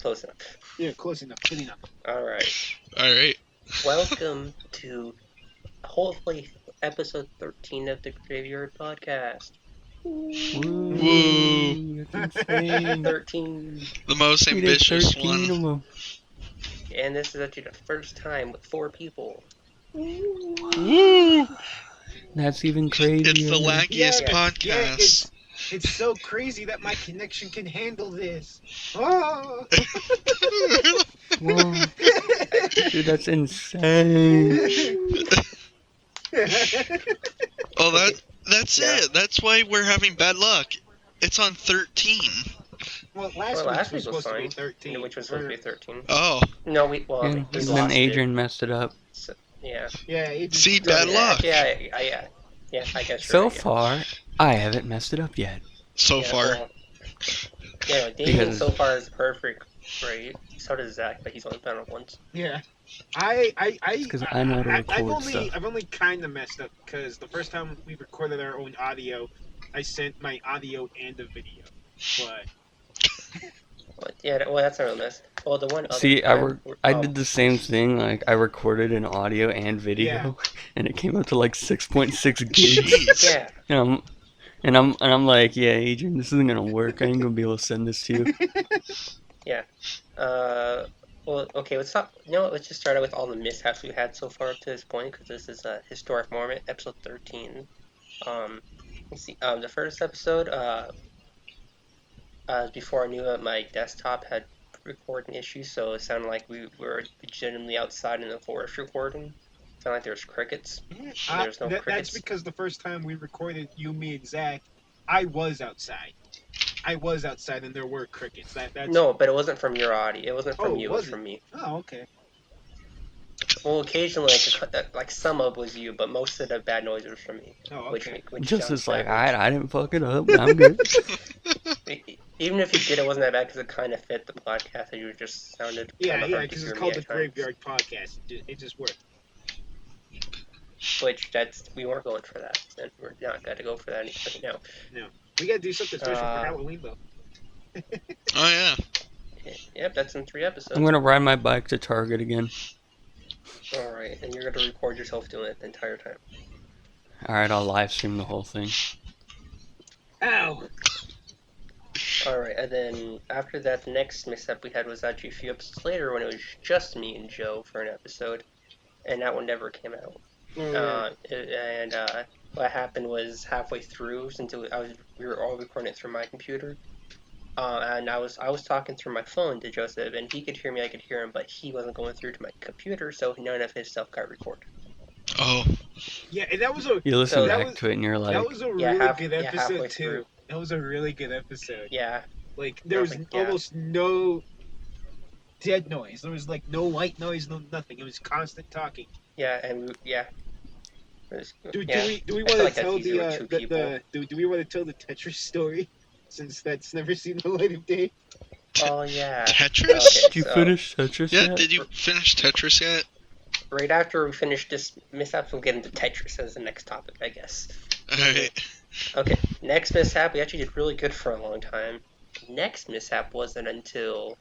close enough. Yeah, close enough. Good enough. All right. Welcome to hopefully episode 13 of the Graveyard Podcast. Woo! That's insane. 13, The most We did ambitious 13 of one. them. and this is actually the first time with 4 people. Woo! That's even crazier. It's the laggiest Yeah, podcast. it's so crazy that my connection can handle this. Oh! Whoa. Dude, that's insane. Oh, that's Yeah. it. That's why we're having bad luck. It's on 13. Well, Well, last week was week was supposed to be fine. 13. Which was supposed to be 13. Oh. No, And we then lost Adrian messed it up. it. So, yeah. Yeah, See, bad luck. Actually, yeah, I guess. So right, yeah. far, I haven't messed it up yet. So Yeah, far. well, yeah, Damien Because- so far is perfect, right? So does Zach, but he's only found it once. Yeah. Because I know how to record stuff. I've only kind of messed up because the first time we recorded our own audio, I sent my audio and the video. But yeah, well, that's not a mess. Well, the one other See, time, I did the same thing. Like, I recorded an audio and video, Yeah. and it came up to like 6.6 gigs. Jeez. Yeah, And I'm like, yeah, Adrian, this isn't gonna work. I ain't gonna be able to send this to you. well, okay, let's talk. Let's just start out with all the mishaps we had so far up to this point, because this is a historic moment, episode 13. Let's see. The first episode, before I knew that my desktop had recording issues, so it sounded like we were legitimately outside in the forest recording. It sounded like there was crickets. There's no That's crickets. because the first time we recorded you, me, and Zach, I was outside. And there were crickets. That's... No, but it wasn't from your audio. It wasn't from Oh, you. It was was it? from me. Oh, okay. Well, occasionally, like some of was you, but most of the bad noises was from me. Oh, Which okay. sounds Just like, savage. I didn't fuck it up. I'm good. Even if you did, it wasn't that bad because it kind of fit the podcast. That you just sounded Yeah, kind of hard to because hear it's me called the at times. Graveyard Podcast. It just worked. Which we weren't going for that, and we're not going to go for that anymore now. We gotta do something special for Uh, Halloween, though. Oh, yeah. Yep, that's in 3 episodes. I'm gonna ride my bike to Target again. All right, and you're going to record yourself doing it the entire time. Alright, I'll live stream the whole thing. Ow! All right, and then after that, the next mishap we had was actually a few episodes later when it was just me and Joe for an episode, and that one never came out. Oh, yeah. What happened was halfway through, since we were all recording it through my computer, and I was talking through my phone to Joseph, and he could hear me, I could hear him, but he wasn't going through to my computer, so none of his stuff got recorded. Oh. Yeah, and that was a You listen So that back was- to it and you're like, that was a Yeah, really good halfway episode through. too. That was a really good episode. Yeah, Like there was Like, yeah. almost no dead noise. There was like no white noise, no nothing. It was constant talking. yeah, and It was, Do yeah. we I want feel to like that's tell easier with two people. do we want to tell the Tetris story since that's never seen the light of day? Oh yeah. Tetris? Okay, did you so, finish Tetris Yeah, yet? did you finish Tetris yet? Right after we finish this mishap, we'll get into Tetris as the next topic, I guess. Alright. Okay, next mishap, we actually did really good for a long time. Next mishap wasn't until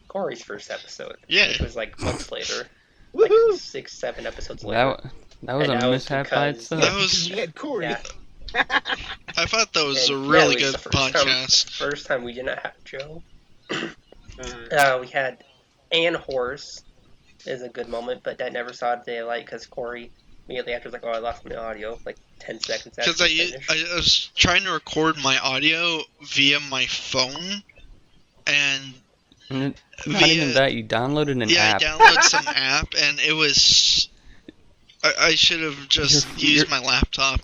Corey's first episode, Yeah. which was like months later, like Woohoo! 6-7 episodes later. That was And a that was mishap by because- itself. That was... We had Corey. Yeah. I thought that was a And, yeah, really it was good the first time- podcast. First time we didn't have Joe. Uh, We had Ann Horse is a good moment, but that never saw daylight because Corey immediately after was like, "Oh, I lost my audio." Like 10 seconds after Because we finished. I was trying to record my audio via my phone, and And not even that, you downloaded an yeah, app. I downloaded some app, and it was... I should have just used my laptop.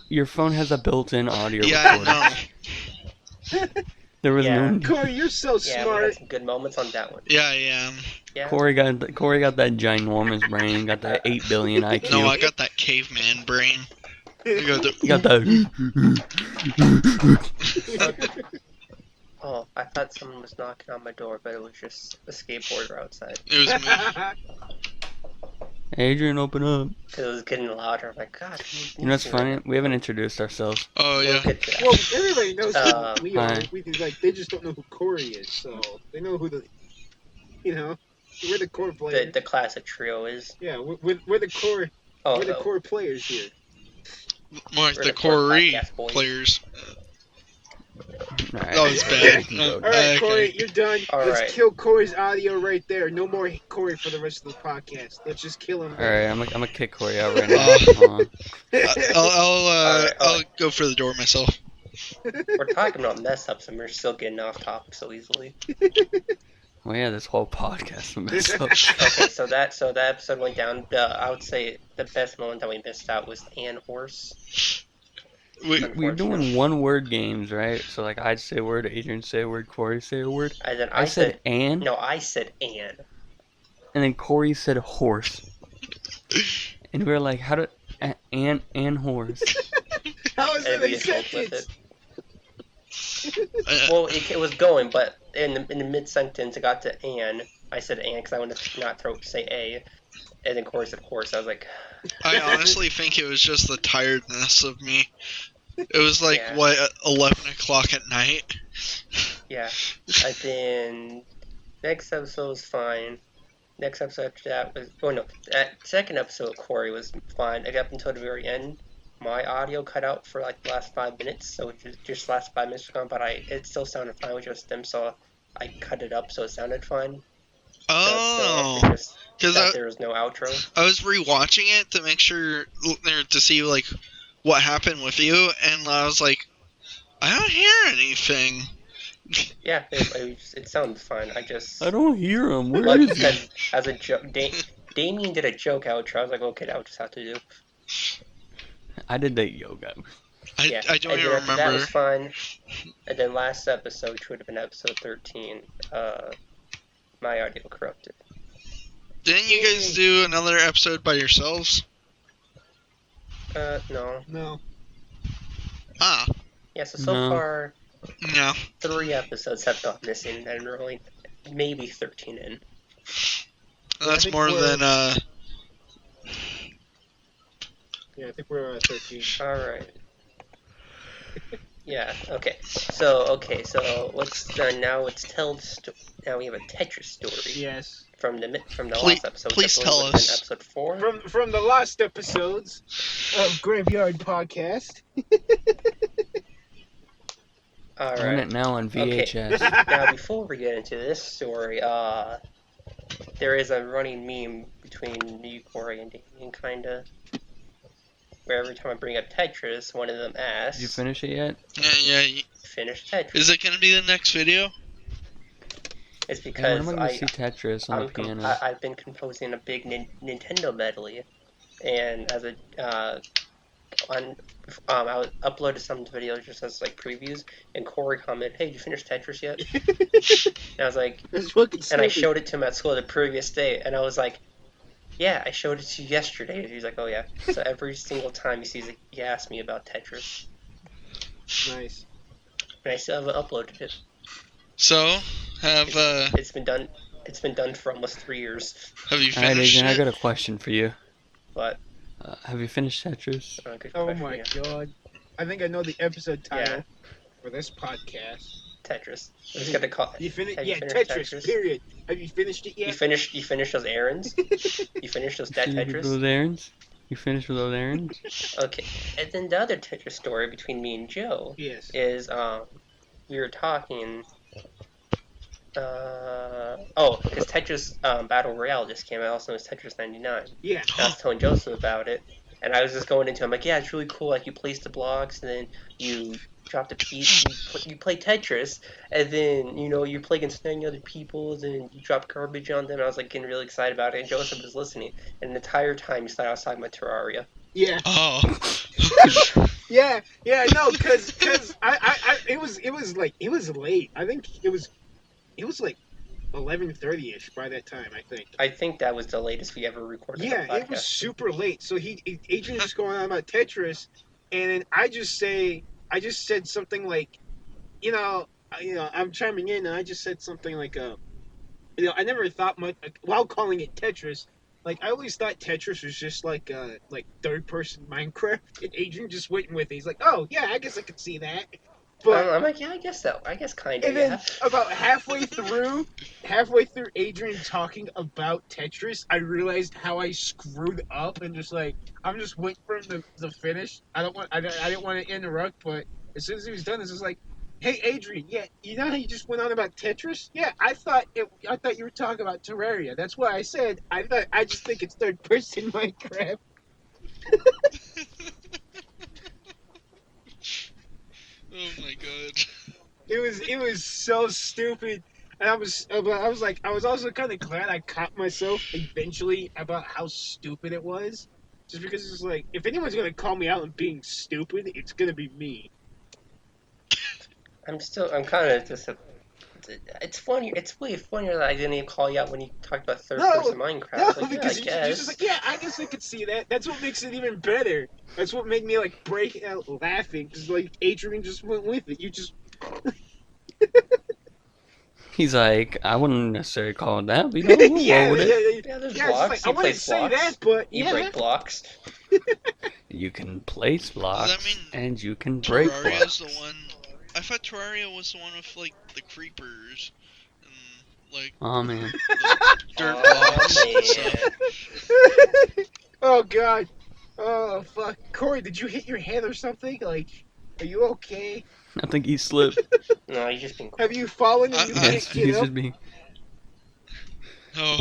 Your phone has a built-in audio Yeah, recorder. I know. There was Yeah. no... Corey, you're so Yeah, we smart. had some good moments on that one. Yeah, I am. Yeah. Corey got that ginormous brain, got that 8 billion IQ. No, I got that caveman brain. I got the... You got that... Oh, I thought someone was knocking on my door, but it was just a skateboarder outside. It was me. Adrian, open up. because it was getting louder. I'm like, God, who You know what's needs me right funny? now? We haven't introduced ourselves. Oh We'll yeah. get to that. Well, everybody knows who we are. Hi. They just don't know who Corey is. So they know who we're the core players. The classic trio is. Yeah, we're the core. Oh, We're the core players here. More like we're the the core Corey podcast boys. players. Alright, That was okay, bad. we can go All right, Okay. Corey, you're done. All Let's right. kill Corey's audio right there. No more Corey for the rest of the podcast. Let's just kill him. Alright, I'm gonna kick Corey out right now. Hold on. I'll go for the door myself. We're talking about mess ups and we're still getting off topic so easily. Well, yeah, this whole podcast messed up. Okay, so that episode went down. I would say the best moment that we missed out was Ann Horse. We're doing one word games, right? So, like, I'd say a word, Adrian say a word, Corey say a word. And then I said Ann, No, I said Ann. and then Corey said horse. And we were like, how do... Ann horse. How is And it we a just went with sentence? it. Well, it was going, but in the mid sentence, it got to Ann. I said Ann because I wanted to not say A. And then Corey said horse. I was like, I honestly think it was just the tiredness of me. It was like, Yeah. what, 11 o'clock at night? yeah. And then next episode was fine. Next episode after that was, oh no, that second episode Corey was fine. I got up until the very end. My audio cut out for like the last 5 minutes, so just last 5 minutes gone, but it still sounded fine with just them, so I cut it up so it sounded fine. So it's still up, Oh, just because that there was no outro. I was rewatching it to make sure, to see, like, what happened with you, and I was like, I don't hear anything. Yeah, it sounded fine. I just I don't hear him. Where like is he? because as a joke, Damien did a joke outro. I was like, okay, that would just have to do. I did that yoga. Yeah, I don't and even then after that remember. was fine. And then last episode, which would have been episode 13, my audio corrupted. Didn't you guys do another episode by yourselves? No. No. Ah, Yeah, so No. far, no. 3 episodes have gone missing, and we're only maybe 13 in. That's think more we're- than, Yeah, I think we're 13. Alright. Yeah, okay. So let's, now let's tell the story. Now we have a Tetris story. Yes. From the Please- last episode. please I believe tell would have been us. Episode 4. From the last episodes of Graveyard Podcast. All Own right. it now on Okay. VHS. Now, before we get into this story, there is a running meme between me, Corey, and Damien, kinda, where every time I bring up Tetris, one of them asks, Did you finish it yet? yeah. "Finish Tetris." Is it gonna be the next video? It's Hey, when because am I gonna see Tetris on the piano? I've been composing a big Nintendo medley, and as a I uploaded some videos just as like previews, and Corey commented, "Hey, did you finish Tetris yet?" And I was like, That's fucking and I stupid. showed it to him at school the previous day, and I was like, "Yeah, I showed it to you yesterday." And he's like, "Oh yeah." So every single time he asks me about Tetris, Nice. and I still haven't uploaded it. So, have It's been done. It's been done for almost 3 years, you Alright, finished Adrian, I it? got a question for you. but Have you finished Tetris? good Oh question, my yeah. god. I think I know the episode title Yeah. for this podcast. Tetris. I'm just gonna call. You finished? Have you Yeah, finished Tetris, Tetris? period. Have you finished it You yet? finished those errands? You finished those You that finished with Tetris? those errands? You finished with those errands? Okay. And then the other Tetris story between me and Joe Yes. is we were talking because Tetris Battle Royale just came out, also known as Tetris 99. Yeah. I was telling Joseph about it, and I was just going into him like, yeah, it's really cool. Like you place the blocks, and then you drop the piece, you play Tetris, and then you play against 90 other people, and you drop garbage on them. I was like getting really excited about it, and Joseph was listening, and the entire time he thought I was talking about Terraria. Yeah. Oh. Yeah. Yeah. No, because it was late. I think it was like 11:30ish by that time. I think. I think that was the latest we ever recorded. Yeah, a it was podcast. super late. So Adrian was going on about Tetris, and then I just said something like, I'm chiming in, and I just said something like, I never thought much while calling it Tetris. Like I always thought Tetris was just like third person Minecraft, and Adrian just went with it. He's like, oh yeah, I guess I could see that. But I'm like, yeah, I guess so. I guess kinda, and yeah. then about halfway through Adrian talking about Tetris, I realized how I screwed up and just like I'm just waiting for him to finish. I didn't want to interrupt, but as soon as he was done, it's just like, hey Adrian, yeah, you know how you just went on about Tetris? Yeah, I thought you were talking about Terraria. That's why I said I just think it's third person Minecraft. Oh my god. It was so stupid. And I was also kind of glad I caught myself eventually about how stupid it was. Just because it's like, if anyone's gonna call me out on being stupid, it's gonna be me. I'm kind of just. It's funny. It's way funnier that I didn't even call you out when you talked about third No, person Minecraft. I no, was like, yeah, I because you're just guess. like, yeah, I guess I could see that. That's what makes it even better. That's what made me like break out laughing because like Adrian just went with it. You just He's like, I wouldn't necessarily call it that, but you know, we'll roll yeah, with it. Yeah, there's yeah. It's just like blocks. I You wouldn't place say that, blocks. but You yeah. break blocks. You can place Does that blocks mean and you can break Terraria's the blocks. one? I thought Terraria was the one with like the creepers and like Oh man. the dirt Aw, blocks and stuff. man. Oh God. Oh fuck. Corey, did you hit your head or something? Like, are you okay? I think he slipped. No, you just been Have cool. you fallen and you I can't Yes, get he's up? just being. oh,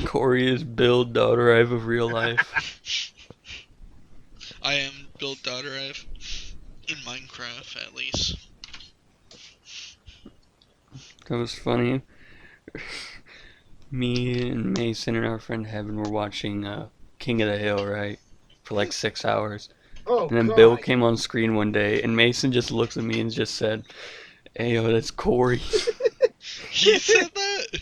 Corey is Bill Doderive of real life. I am Bill Doderive in Minecraft at least. That was funny. Me and Mason and our friend Heaven were watching King of the Hill, right? For like 6 hours. Oh And then Bill God. came on screen one day, and Mason just looked at me and just said, "Hey, yo, that's Corey." He said that.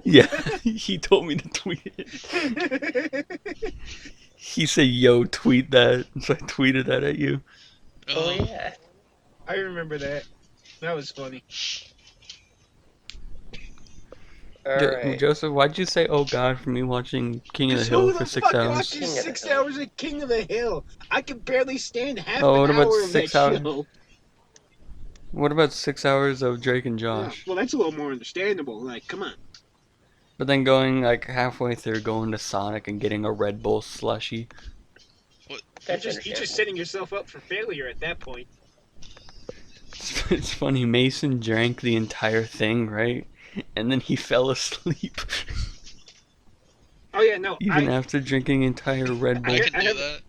Yeah, he told me to tweet it. He said, "Yo, tweet that." So I tweeted that at you. Oh Oh, yeah. I remember that. That was funny. All right. Joseph, why'd you say, "Oh God," for me watching King of the Cause Hill who for the six fuck hours? watches King of the 6 hours of King of the Hill? I can barely stand half Oh, an what about hour of that 6 hours? show. What about 6 hours of Drake and Yeah, Josh? well, that's a little more understandable. Like, come on. But then going like halfway through, going to Sonic and getting a Red Bull slushy. what? That's You're just understandable. setting yourself up for failure at that point. It's funny. Mason drank the entire thing, right? And then he fell asleep. Oh yeah, no, Even after drinking entire Red I Bull. can do that.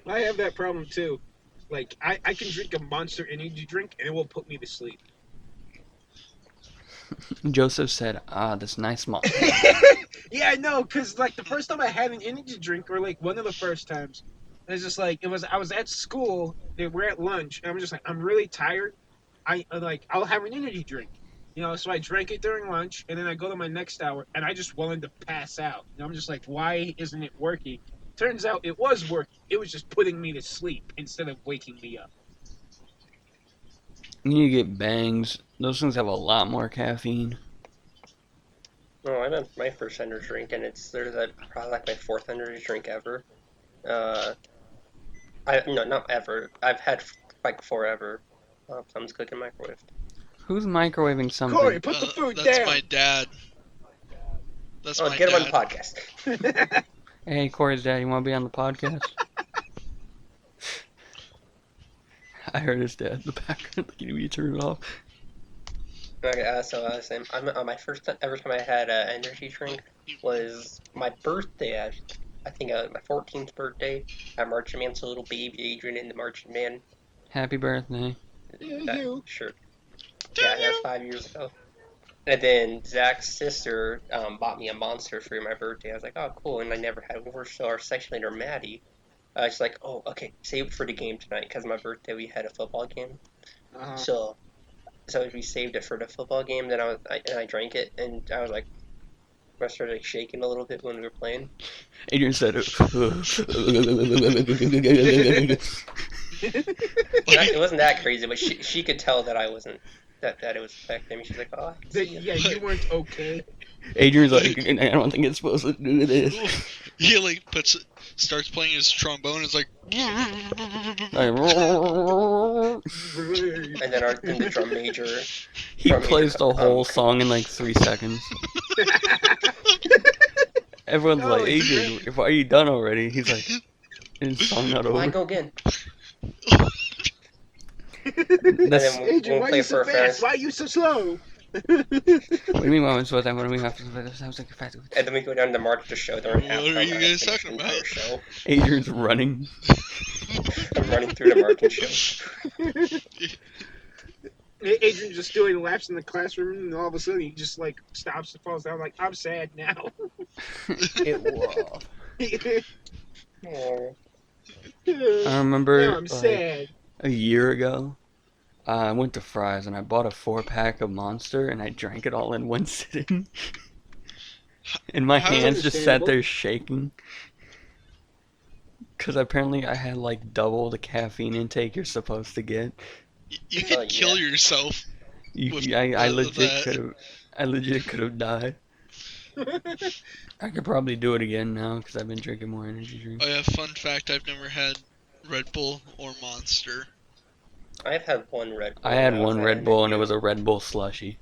I have that problem too. Like, I can drink a Monster Energy drink and it will put me to sleep. Joseph said, "Ah, this nice malt." Yeah, I know, cause like the first time I had an energy drink, or like one of the first times, it's just like I was at school, we're at lunch, and I'm just like I'm really tired. I'll have an energy drink, you know. So I drank it during lunch, and then I go to my next hour, and I just wanted to pass out. And I'm just like, why isn't it working? Turns out it was working. It was just putting me to sleep instead of waking me up. You get bangs. Those things have a lot more caffeine. No, I had my first energy drink, and it's there's a probably like my fourth energy drink ever. Uh, I no, not ever. I've had like forever. Someone's cooking microwave. Who's microwaving Corey, something? put the food That's down. my dad. That's Oh, my get him on the dad. podcast. Hey, Corey's dad, you want to be on the podcast? I heard his dad in the background. Can you turn it off? Okay, so I was saying, my first ever time I had an energy drink was my birthday. I think my 14th birthday. At Marching Man's a little baby Adrian in the Marching Man. Happy birthday. Yeah, you. Sure. Do Yeah, that was you? 5 years ago. And then Zach's sister bought me a monster for my birthday. I was like, oh, cool. And I never had it over. So our section leader, Maddie, she's like, oh, okay, save it for the game tonight. Because my birthday, we had a football game. Uh-huh. So we saved it for the football game. Then I drank it. And I was like, I started like shaking a little bit when we were playing. Adrian said it. It wasn't that crazy, but she could tell that I wasn't that it was affecting me. She's like, "Oh, I can see you." Yeah, you weren't okay. Adrian's like, I don't think it's supposed to do this. He like starts playing his trombone. It's like. Like, And then the drum major. he Drum major plays the whole song in like 3 seconds. Everyone's like, Holy Adrian, why are you done already? He's like, is the song not Why over? go again? That's, And then Adrian, we'll why are play you it for so a fast? fast. Why are you so slow? what do you mean, Mom? What do we have to sounds like a fast. And then we go down to the market to show during What are halftime. you I guys finished talking the entire about? show. Adrian's running. I'm running through the market show. Adrian just doing laps in the classroom, and all of a sudden he just like stops and falls down. Like, I'm sad now. It was. Oh, I Now remember I'm like sad. a year ago, I went to Fry's and I bought a 4-pack of Monster and I drank it all in one sitting. And my How- hands just sat understandable. there shaking. Because apparently I had like double the caffeine intake you're supposed to get. You could kill yeah. yourself. With I that. legit could have died. I could probably do it again now because I've been drinking more energy drinks. Oh yeah, fun fact, I've never had Red Bull or Monster. I've had one Red Bull. I had when was one at Red Bull and it NAU. was a Red Bull slushy.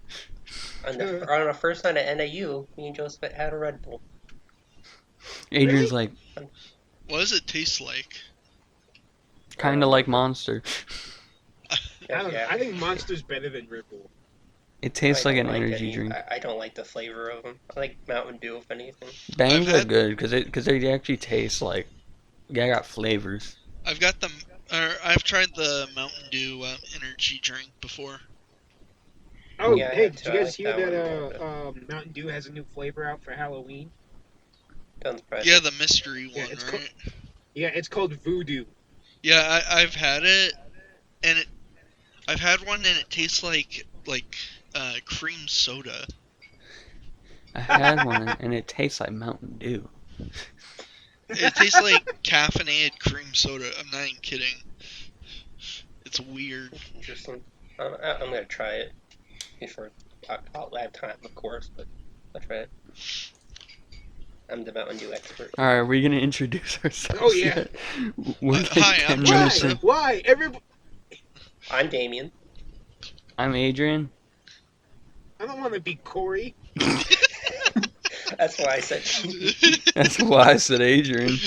On the first night at NAU, me and Joseph had a Red Bull. Adrian's Really? like, What does it taste like? kind of like Monster. I don't know. Yeah. I think Monster's better than Red Bull. It tastes I like don't an energy any- drink. I don't like the flavor of them. I like Mountain Dew, if anything. Bangs I've are had- good because they actually taste like they got flavors. I've got them. I've tried the Mountain Dew energy drink before. Oh, Yeah, I hey, have did to. you I guys like hear that one that more, but Mountain Dew has a new flavor out for Halloween? doesn't surprise Yeah, me. the mystery Yeah, one, it's right? Yeah, it's called Voodoo. Yeah, I've had it, and I've had one, and it tastes like cream soda. I had one and it tastes like Mountain Dew. It tastes like caffeinated cream soda. I'm not even kidding. It's weird. Interesting. I'm gonna try it before I'll have time, of course, but I'll try it. I'm the Mountain Dew expert. All right, are we gonna introduce ourselves? Oh, yeah. Yet? We're like Hi, 10 I'm minutes Joseph. in. Why? I'm Damien. I'm Adrian. I don't want to be Corey. That's why I said. That's why I said Adrian.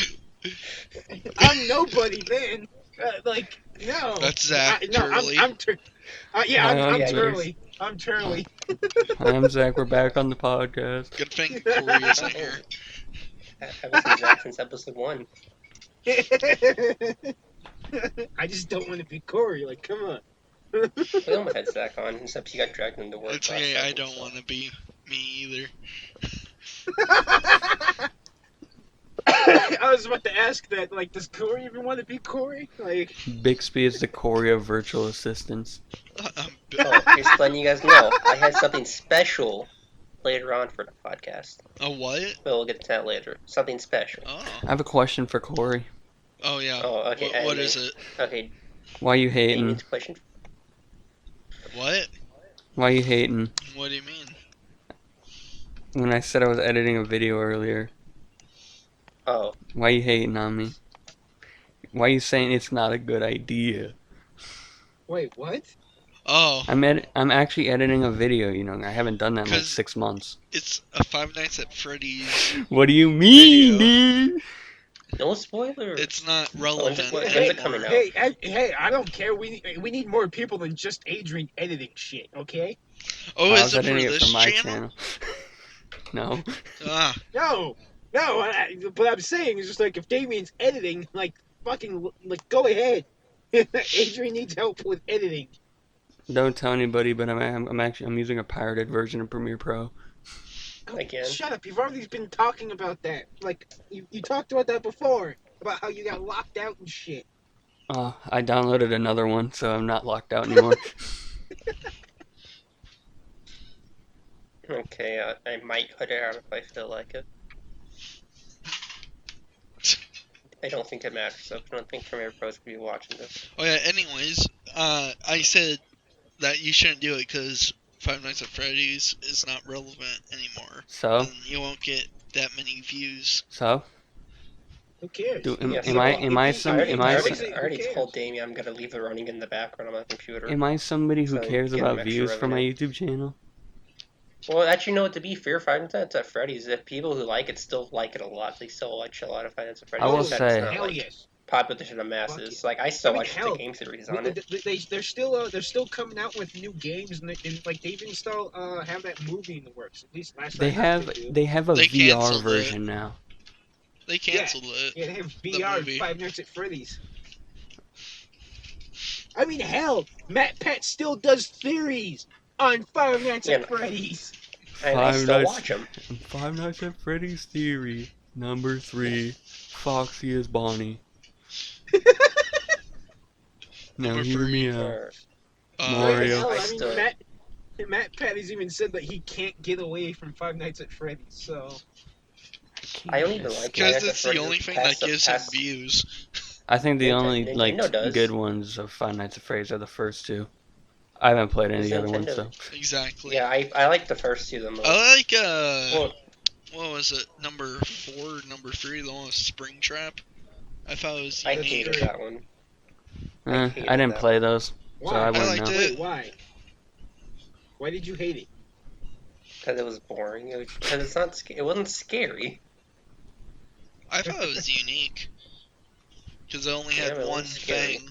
I'm nobody then. No. That's Zach No, Turley. I'm yeah, Hi, I'm I'm Turley. I'm Turley. Hi, I'm Zach. We're back on the podcast. Good thing Corey isn't here. I haven't seen Zach since episode 1. I just don't want to be Corey. Like, come on. We almost had Zach on, except he got dragged into work. It's last okay, I second, don't so. want to be me either. I was about to ask that. Like, does Corey even want to be Corey? Like, Bixby is the Corey of virtual assistants. Oh, just letting you guys know, I had something special later on for the podcast. A what? But we'll get to that later. Something special. Oh. I have a question for Corey. Oh yeah. Oh, okay. What is it? Okay, Why you hating? Damien's question. What? Why you hating? What do you mean? When I said I was editing a video earlier, Oh, why you hating on me? Why you saying it's not a good idea? wait, what? Oh, I'm actually editing a video. You know, I haven't done that in like 'Cause- 6 months. it's a Five Nights at Freddy's. What do you mean, Video. dude? no spoilers. It's not relevant When's Hey, it coming anymore. out? hey, I don't care. We need more people than just Adrian editing shit. Okay? Oh, I is was it for editing it this for my channel? No. Ah, No. But I'm saying is just like if Damien's editing, like fucking, like go ahead. Adrian needs help with editing. Don't tell anybody, but I'm using a pirated version of Premiere Pro. Again. Shut up! You've already been talking about that. Like you talked about that before, about how you got locked out and shit. I downloaded another one, so I'm not locked out anymore. Okay, I might cut it out if I feel like it. I don't think it matters, so I don't think Premiere Pro's gonna be watching this. oh yeah. Anyways, I said that you shouldn't do it because Five Nights at Freddy's is not relevant anymore. So, And you won't get that many views. so Who cares? Yeah, am I so am I If he enjoys I it, who already cares? told Damien I'm gonna leave it running in the background on my computer, am I somebody who so cares give him about extra views for my revenue. YouTube channel? Well, actually, no. To be fair, Five Nights at Freddy's, if people who like it still like it a lot, they still watch a lot of Five Nights at I Freddy's. will It's Oh, that it's say, not hell like yes. popular to the Fuck yeah. masses. Like I I still mean, watch the hell, game series on it. they're still coming out with new games, and like they even still have that movie in the works. At least last I heard they do. they have a They VR canceled it. version now. They Yeah, canceled it. yeah, they have The VR movie. Five Nights at Freddy's. I mean, hell, Matt Pat still does theories on Five Nights Yeah, at Freddy's. and I Five still Nights watch them. Five Nights at Freddy's Theory number 3. Foxy is Bonnie. Now Number hear me 3. out. Or I mean, Mario. hell, I I mean, still Matt Pat has even said that he can't get away from Five Nights at Freddy's. So I don't Can't even like escape. Five Because Nights at it's the Freddy's only thing that past gives him past views. I think the only Nintendo good does. ones of Five Nights at Freddy's are the first 2. I haven't played any of Is the other ones Nintendo? though. Exactly. Yeah, I like the first two the most. I like, Well, what was it? Number 4, number 3, the one with Springtrap? I thought it was I That's unique. hated true. that one. I hated didn't that play one. those, so I why? I wouldn't liked know. it. Wait, why? Why did you hate it? Because it was boring. Because it's not. It wasn't scary. I thought it was unique. Because it only Yeah, had but it one wasn't scary. thing.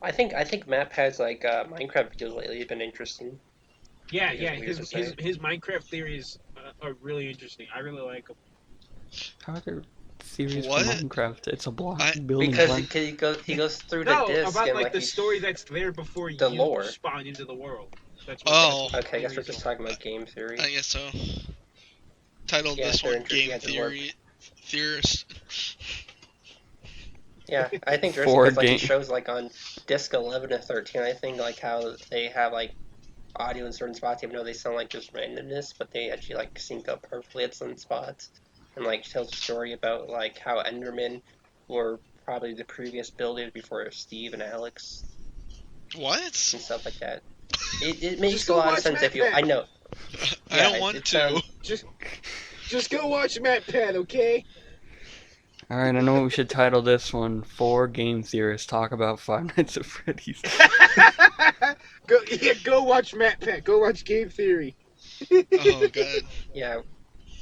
I think Matt has like Minecraft videos lately have been interesting. Yeah, Which is yeah. weird to His say. his Minecraft theories are really interesting. I really like them. How are there theories for What? Minecraft? It's a block I building Because block. he goes through the No, disc about and like like the story that's there before the you lore. spawn into the world. That's Oh, what his Okay, I guess we're theories just are. talking about game theory. I guess so. Titled Yeah, this one yeah, Game the lore. Theory Theorist. Yeah, I think there's For because like he game. shows like on disc 11 and 13. I think like how they have like audio in certain spots, even though they sound like just randomness, but they actually like sync up perfectly at some spots, and like tells a story about like how Endermen were probably the previous builders before Steve and Alex What? and stuff like that. It Just makes a go lot of watch sense if Matt you. I Pat. know. I Yeah, don't want it to. sounds. Just just go watch Matt Pat, okay? Alright, I know what we should title this one. 4 game theorists talk about Five Nights at Freddy's. Go watch Matt Pat. Go watch Game Theory. Oh, god. Yeah,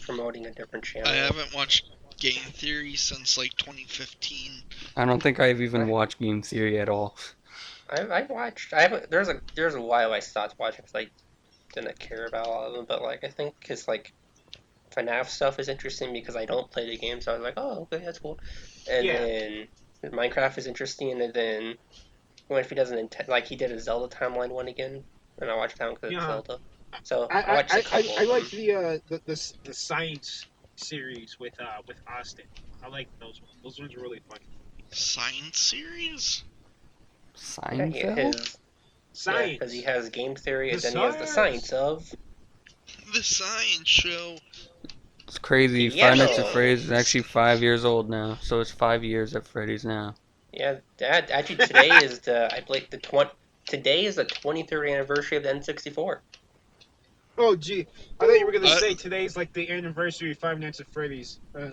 promoting a different I channel. haven't watched Game Theory since like 2015. I don't think I've even I- watched game theory at all. I watched. I have. There's a while I stopped watching because I didn't care about a lot of them, but like I think because like Fnaf stuff is interesting because I don't play the game, so I was like, oh, okay, that's cool. And Yeah. then Minecraft is interesting, and then what if he doesn't intend like he did a Zelda timeline one again, and I watched that one because it's Yeah. Zelda. So I watched a couple I of like them. the science series with Austin. I like those ones. Those ones are really funny. Science series? Yeah, Seinfeld? Science. because he has game theory, and The then he has the science science. of The Science Show. It's crazy. Five Nights at piano. Freddy's is actually 5 years old now, so it's 5 years at Freddy's now. Yeah, that actually today is I believe Today is the 23rd anniversary of the N64. Oh gee, I thought you were gonna Uh, say today's like the anniversary of Five Nights at Freddy's. No,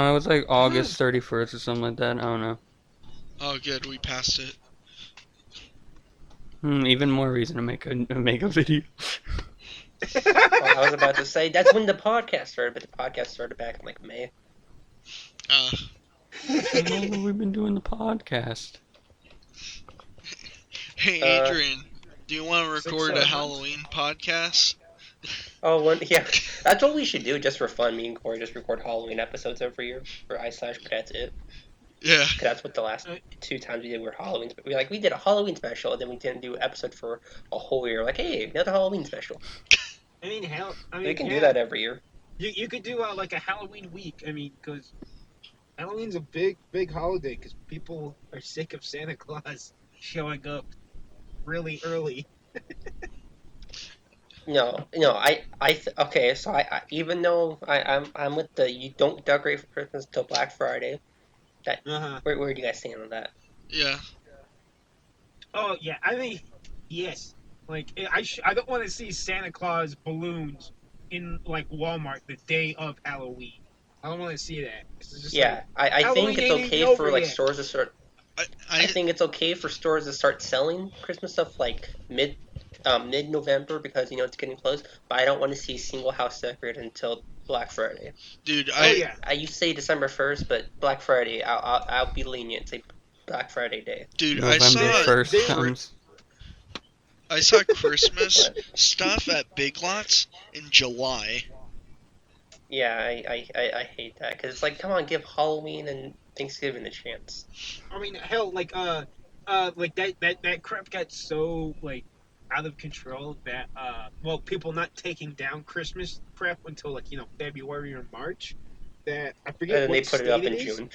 it was like August 31st or something like that. I don't know. oh, good, we passed it. Even more reason to make a video. Well, I was about to say that's when the podcast started, but the podcast started back in like May. Uh, How long have we been doing the podcast? hey, Adrian, do you want to 6, record 7 a months? Halloween podcast? Yeah, that's what we should do just for fun. Me and Corey just record Halloween episodes every year for iSlash, but that's it. Yeah. 'Cause that's what the last 2 times we did were Halloween. But we did a Halloween special, and then we didn't do an episode for a whole year. Like, hey, another Halloween special. We can do that every year. You could do like a Halloween week. I mean, because Halloween's a big holiday because people are sick of Santa Claus showing up really early. No, okay. So even though I'm with the you don't decorate for Christmas till Black Friday. Uh huh. Where do you guys stand on that? Yeah. Oh yeah, I mean, Yes. Like I don't want to see Santa Claus balloons in like Walmart the day of Halloween. I don't want to see that. It's just like Yeah, I think Halloween it's ain't even okay for over like yet. stores to start. I, I I think it's okay for stores to start selling Christmas stuff like mid November because it's getting close. But I don't want to see a single house decorated until Black Friday. dude, Oh I yeah. I used to say December 1st, but Black Friday, I'll be lenient. Say Black Friday day. dude, I November saw 1st There comes. I saw Christmas What? stuff at Big Lots in July. Yeah, I hate that because it's like, come on, give Halloween and Thanksgiving a chance. I mean, hell, like that crap got so like out of control that well, people not taking down Christmas crap until like February or March. That I And forget then they what put it state up it in is. June.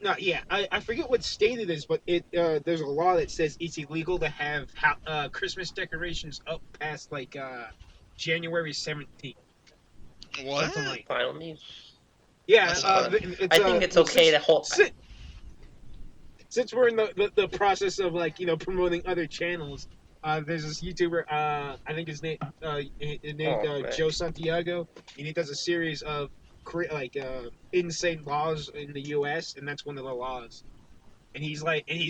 No, yeah, I forget what state it is, but there's a law that says it's illegal to have Christmas decorations up past like January 17th, What? something like that. Fine with me. Yeah, That's Uh, odd. it's I think it's well okay to hold. since we're in the process of like promoting other channels, there's this YouTuber, I think his name Oh man, Joe Santiago, and he does a series of insane laws in the U.S., and that's one of the laws. And he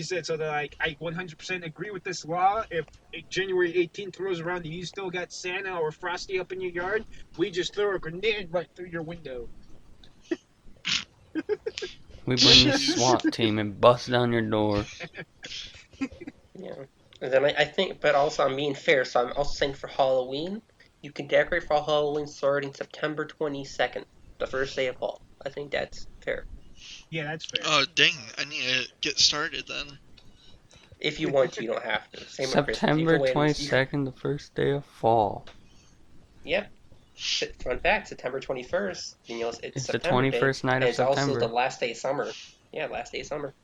said, so that like I 100% agree with this law. If January 18th rolls around and you still got Santa or Frosty up in your yard, we just throw a grenade right through your window. We bring the Jeez. SWAT team and bust down your door. yeah. And then I think, but also I'm being fair, so I'm also saying for Halloween, you can decorate for Halloween starting September 22nd, the first day of fall. I think that's fair. Yeah, that's fair. Oh dang! I need to get started then. If you want to, you don't have to. Same with Christmas. You September can wait. You can, 22nd, the first day of fall. yeah. Fun fact: September 21st. It's It's the September Day, 21st night and of it's also the September. last day of summer. Yeah, last day of summer.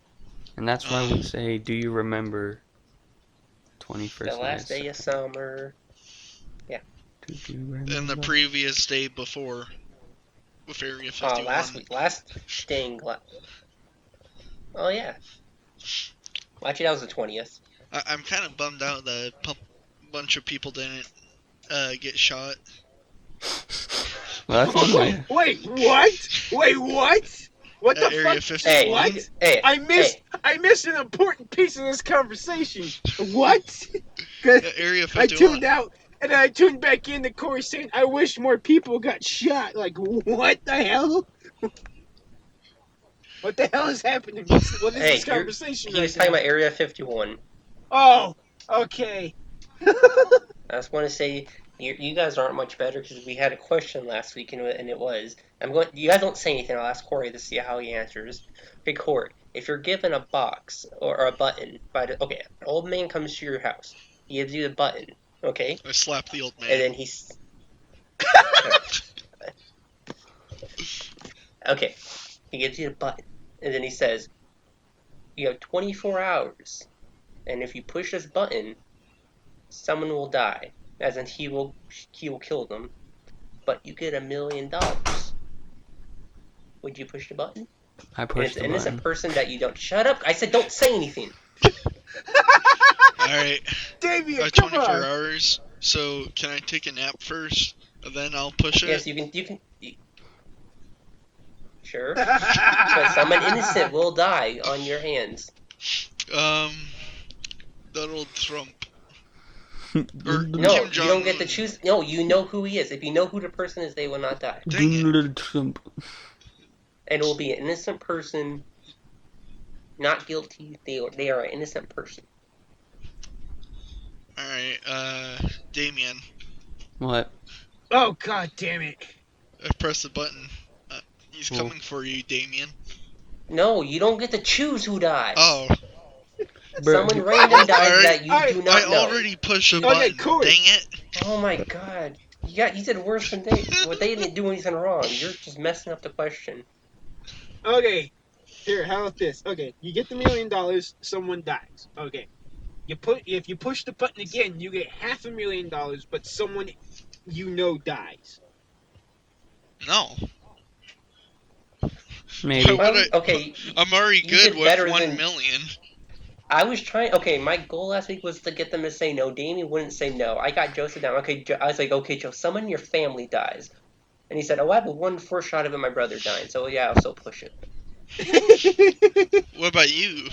And that's why Uh, we say, do you remember The 21st night of last day of September? summer. Yeah. Do you and the remember? previous day before with Area 51. Last week. Last dang. Oh yeah. Well, actually, that was the 20th. I'm kind of bummed out that a bunch of people didn't get shot. Well, that's one way. Wait, what? Wait, what? What the At Area fuck? Hey, 51. you. What? Hey, hey. I missed an important piece of this conversation. What? 'Cause At Area I 51. tuned out and then I tuned back in to Corey saying I wish more people got shot. Like what the hell? What the hell is happening? What is this Hey, conversation he was right talking now? about Area 51. Oh, okay. I just want to say you guys aren't much better because we had a question last week and it was I'm going. You guys don't say anything. I'll ask Corey to see how he answers. Okay, Corey, if you're given a box or a button okay, an old man comes to your house, he gives you the button, okay, I slapped the old and man. then he's okay, he gives you the button, and then he says you have 24 hours, and if you push this button, someone will die, as in he will kill them, but you get $1 million. Would you push the button? I And it's pushed an the innocent button. person that you don't. Shut up! I said don't say anything. Alright, I Damien, have come 24 on. hours, so can I take a nap first? And then I'll push it? Yes, you can. Sure, but someone innocent will die on your hands. Um, Donald Trump. Or No, Kim Donald you don't get to Jong-un. choose. No, you know who he is. If you know who the person is, they will not die, Dang it. Trump. and it will be an innocent person, not guilty. They are an innocent person. Alright, Damien. What? Oh god damn it. I pressed the button. He's Well, coming for you, Damien. No, you don't get to choose who dies. Oh, Someone bro, random well, dies alright. that you Alright, do I not know. already pushed a okay, button. Corey. Dang it. Oh my god. You did worse than they. What they didn't do anything wrong. You're just messing up the question. Okay. Here, how about this? Okay, you get the $1 million, someone dies. Okay. If you push the button again, you get $500,000, but someone dies. No. Why maybe. would Well, I? okay, I'm already you good did with better 1 than million. I was trying. Okay, my goal last week was to get them to say no. Damien wouldn't say no. I got Joseph down. Okay, I was like, okay, Joe, someone in your family dies, and he said, oh, I have a 1/4 shot of it, my brother dying. So yeah, I'll still push it. What about you?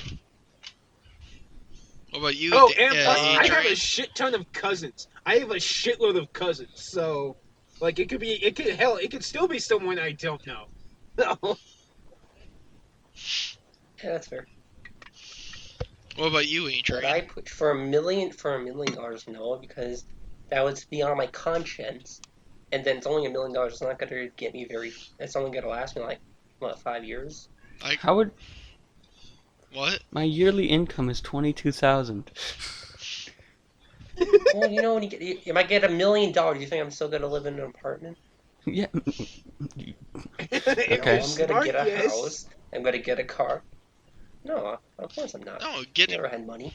What about you, Oh, and plus, A I have a Train? shit ton of cousins. I have a shitload of cousins. So, like, it could still be someone I don't know. So, Yeah, that's fair. What about you, A Would Train? I push for $1 million? No, because that would be on my conscience, and then it's only $1 million. It's not going to get me very. It's only going to last me like what 5 years. I How would what? my yearly income is 22,000? Well, when you get, if I get $1 million, you think I'm still going to live in an apartment? Yeah. if No, you're Okay. I'm going to smart, get a yes. house. I'm going to get a car. No, of course I'm not. No, get it. Never had money.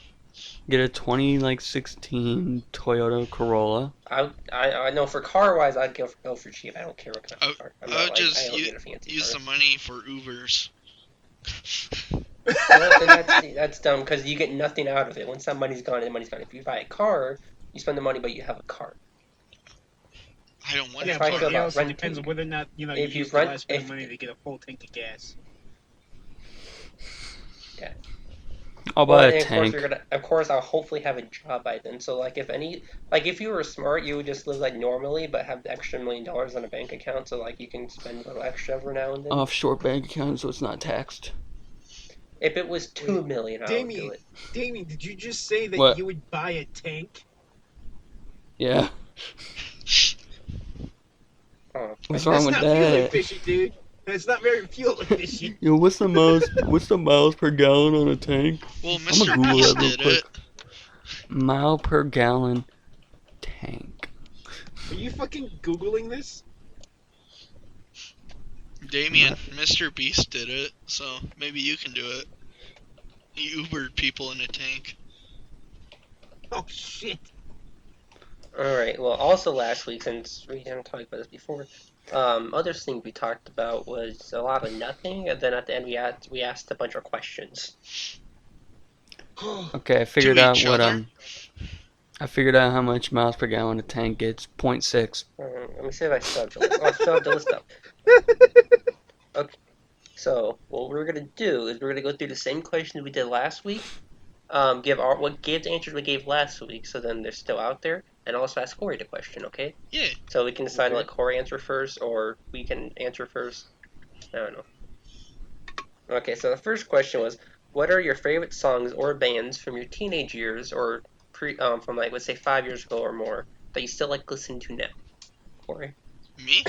Get a 2016 Toyota Corolla. I know for car wise, I'd go for cheap. I don't care what kind I, of car. I'm I not would like I just don't need a fancy use car. the money for Ubers. Well, then that's dumb because you get nothing out of it. Once that money's gone, the money's gone. If you buy a car, you spend the money, but you have a car. I don't want That's a Yeah, how I but feel car. it about also depends on renting. whether or not you If you use the rent, last bit of if money to get a full tank of gas. yeah, I'll well, buy a and tank. of course, I'll hopefully have a job by then. So like if you were smart, you would just live like normally, but have the extra $1 million on a bank account, so like you can spend a little extra every now and then. Offshore bank account so it's not taxed. If it was Wait, 2 million, I would do Damien, it. Damien, did you just say that What? you would buy a tank? Yeah. Oh, What's wrong That's with not fuel that? efficient, dude. That's not very fuel efficient. Yo, what's the miles per gallon on a tank? Well, I'm gonna Mr. Google that Beast real did quick. it. Mile per gallon tank. Are you fucking googling this? Damien, Not- Mr. Beast did it, so maybe you can do it. He Ubered people in a tank. Oh shit! all right. Well, also last week, since we didn't talk about this before, other thing we talked about was a lot of nothing, and then at the end we asked a bunch of questions. Okay, To each other? I figured out how much miles per gallon a tank gets. Point 0.6. Let me see if I still have the list. Oh, I still have the list up. Okay. So what we're gonna do is we're gonna go through the same questions we did last week. Give the answers we gave last week, so then they're still out there, and also ask Corey the question. Okay. Yeah. So we can decide to Okay. let Corey answer first, or we can answer first. I don't know. Okay, so the first question was, what are your favorite songs or bands from your teenage years, or from like let's say 5 years ago or more, that you still like listening to now? Corey? Me?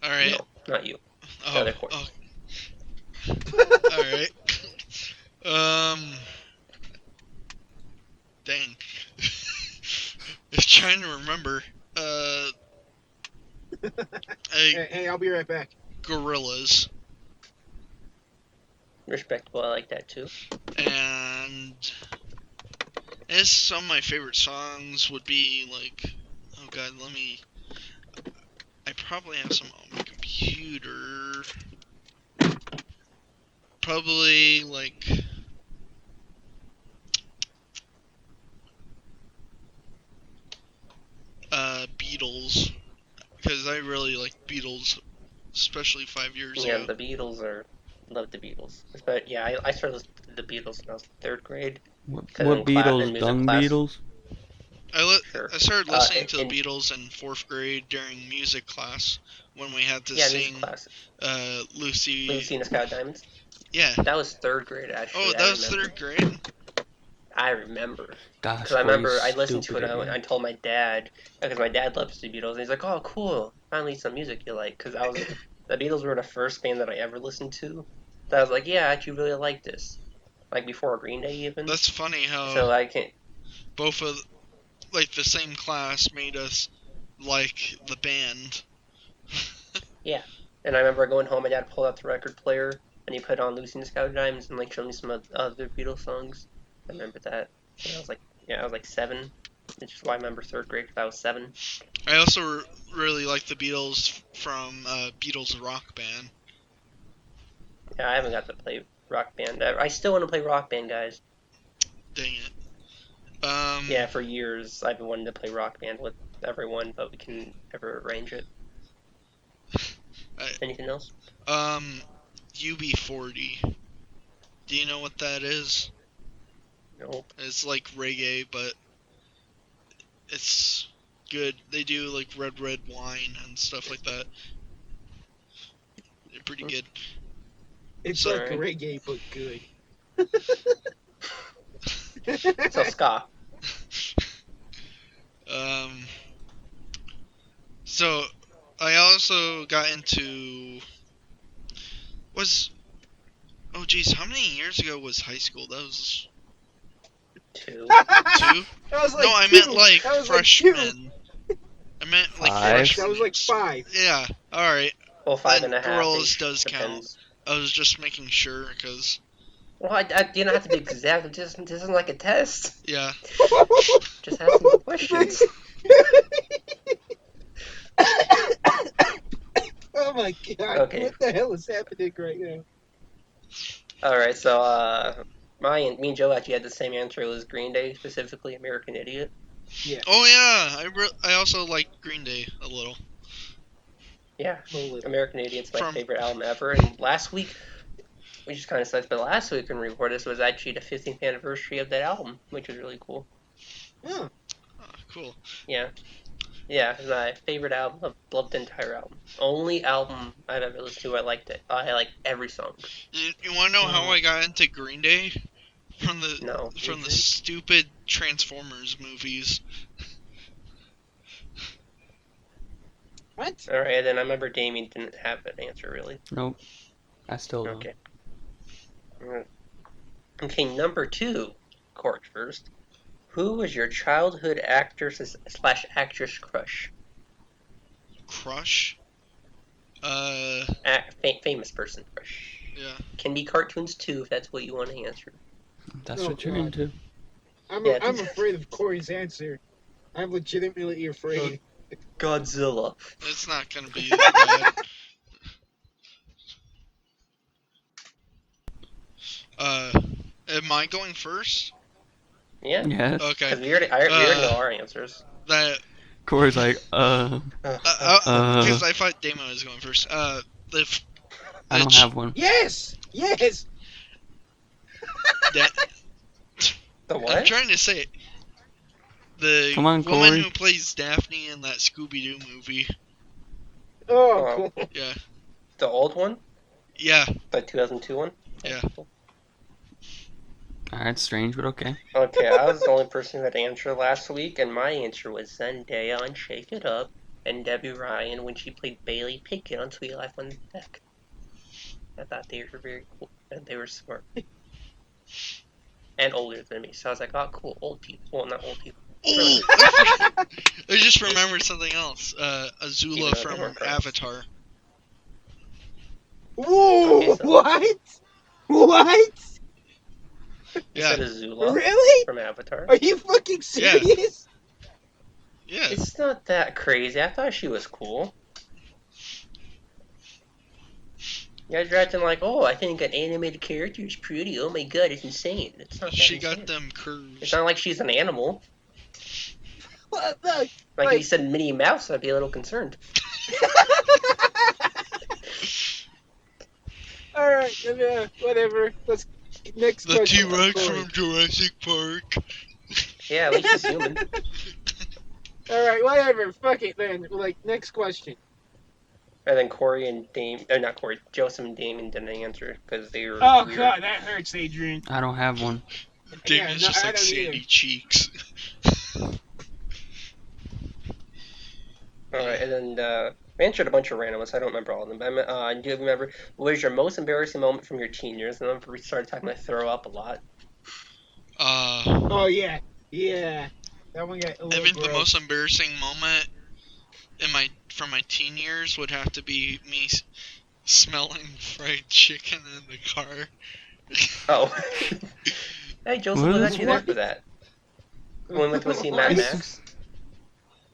Alright. No, not you. The Oh, other Corey. oh, alright. Um, dang. I was trying to remember. I, Hey, I'll be right back. Gorillas. Respectable. I like that too. And as some of my favorite songs would be like, oh god, I probably have some on my computer. Probably like Beatles, because I really like Beatles, especially 5 years Yeah, ago. the Beatles are love the Beatles. But yeah, I started listening to the Beatles when I was in third grade because What in Beatles? music Dung class, Beatles? sure. I started listening to the And Beatles in fourth grade during music class when we had to yeah, music sing class. Lucy. Lucy in the Sky with Diamonds. Yeah. That was third grade Oh, actually. I that was remember. third grade. I remember. Gosh, Because I Corey's remember I listened to stupid it at and I me. told my dad, because my dad loves the Beatles, and he's like, oh, cool. Finally some music you like. Because the Beatles were the first band that I ever listened to. That I was like, yeah, I actually really like this. Like before Green Day even. That's funny how So I can't, both of like the same class made us like the band. yeah. And I remember going home, my dad pulled out the record player, and he put on Lucy in the Sky with Diamonds and like showed me some of the other Beatles songs. I remember that. And I was like 7. Which is why I remember third grade, because I was 7. I also really like the Beatles from Beatles Rock Band. Yeah, I haven't got to play. Rock Band. I still want to play Rock Band, guys. Dang it. Yeah, for years I've been wanting to play Rock Band with everyone, but we can never arrange it. I, Anything else? UB40. Do you know what that is? Nope. It's like reggae, but it's good. They do like red wine and stuff like that. They're pretty good. It's So, like Alright. reggae, but good. So ska. um, so I also got into was oh geez, how many years ago was high school? That was 2. 2? That was No, like I two. meant like That was like two. freshman. I meant like 5? freshman. That was like 5. Yeah. All right. Well, five Then and a half girls ish. does count. Depends. I was just making sure because Well, you don't have to be exact. It just this isn't like a test. yeah. Just ask me questions. Oh my god! Okay. What the hell is happening right now? All right. So, me and Joe actually had the same answer. It was Green Day, specifically American Idiot. Yeah, Oh yeah. I also like Green Day a little. Yeah, a little. American Idiot's my From favorite album ever. And last week, which is kind of sucks, but last week when we recorded this was actually the 15th anniversary of that album, which was really cool. Oh, cool. Yeah. Yeah, it's my favorite album. I've loved the entire album. Only album I've ever listened to. I liked it. I like every song. You want to know how I got into Green Day? From the No. from the drink? stupid Transformers movies. what? All right, and then I remember Damien didn't have an answer really. Nope. I still don't. Okay. Okay, number 2, Court first. Who was your childhood actor slash actress crush? Crush. Famous person crush. Yeah. Can be cartoons too, if that's what you want to answer. That's Oh, what you're God. into. I'm Yeah, I'm afraid of Corey's answer. I'm legitimately afraid. Godzilla. It's not gonna be bad. Am I going first? Yeah, Yes. Okay. because we already know our answers. That Corey's like, because I thought Damon was going first. The I don't have one. Yes, yes. that The I'm what? trying to say it. The Come on, woman Corey. who plays Daphne in that Scooby Doo movie. Oh, cool. Yeah. The old one? Yeah. The 2002 one? Yeah. Alright, strange, but okay. Okay, I was the only person who had to answer last week, and my answer was Zendaya on Shake It Up, and Debbie Ryan when she played Bailey Pickett on Sweet Life on Deck. I thought they were very cool, and they were smart. And older than me, so I was like, oh, cool, old people. Well, not old people. Oh, I just remembered something else. Even Azula though they from weren't friends. Avatar. Whoa! Okay, so- What? What? You Yeah. said Azula Really? from Avatar? Are you fucking serious? Yeah. It's not that crazy. I thought she was cool. You guys are acting like, oh, I think an animated character is pretty. Oh my god, it's insane. It's not that She insane. got them It's curves. not like she's an animal. What? Like if you said Minnie Mouse, I'd be a little concerned. All right, whatever. Let's next The question. T-Rex Corey. from Jurassic Park. Yeah, at least she's human. All right, whatever. Fuck it then. Like next question. And then Corey and not Corey, Joseph and Damon didn't answer because they were Oh weird. god, that hurts, Adrian. I don't have one. Damon's just I like don't sandy either. cheeks. Alright, and then I answered a bunch of random ones. I don't remember all of them. But do you remember what was your most embarrassing moment from your teen years? And then we started talking about throw up a lot. Oh yeah, yeah. That one got a I little think the gross. most embarrassing moment from my teen years would have to be me smelling fried chicken in the car. Oh. Hey, Joseph What was is actually there what? for that. When we went to go see Mad Max.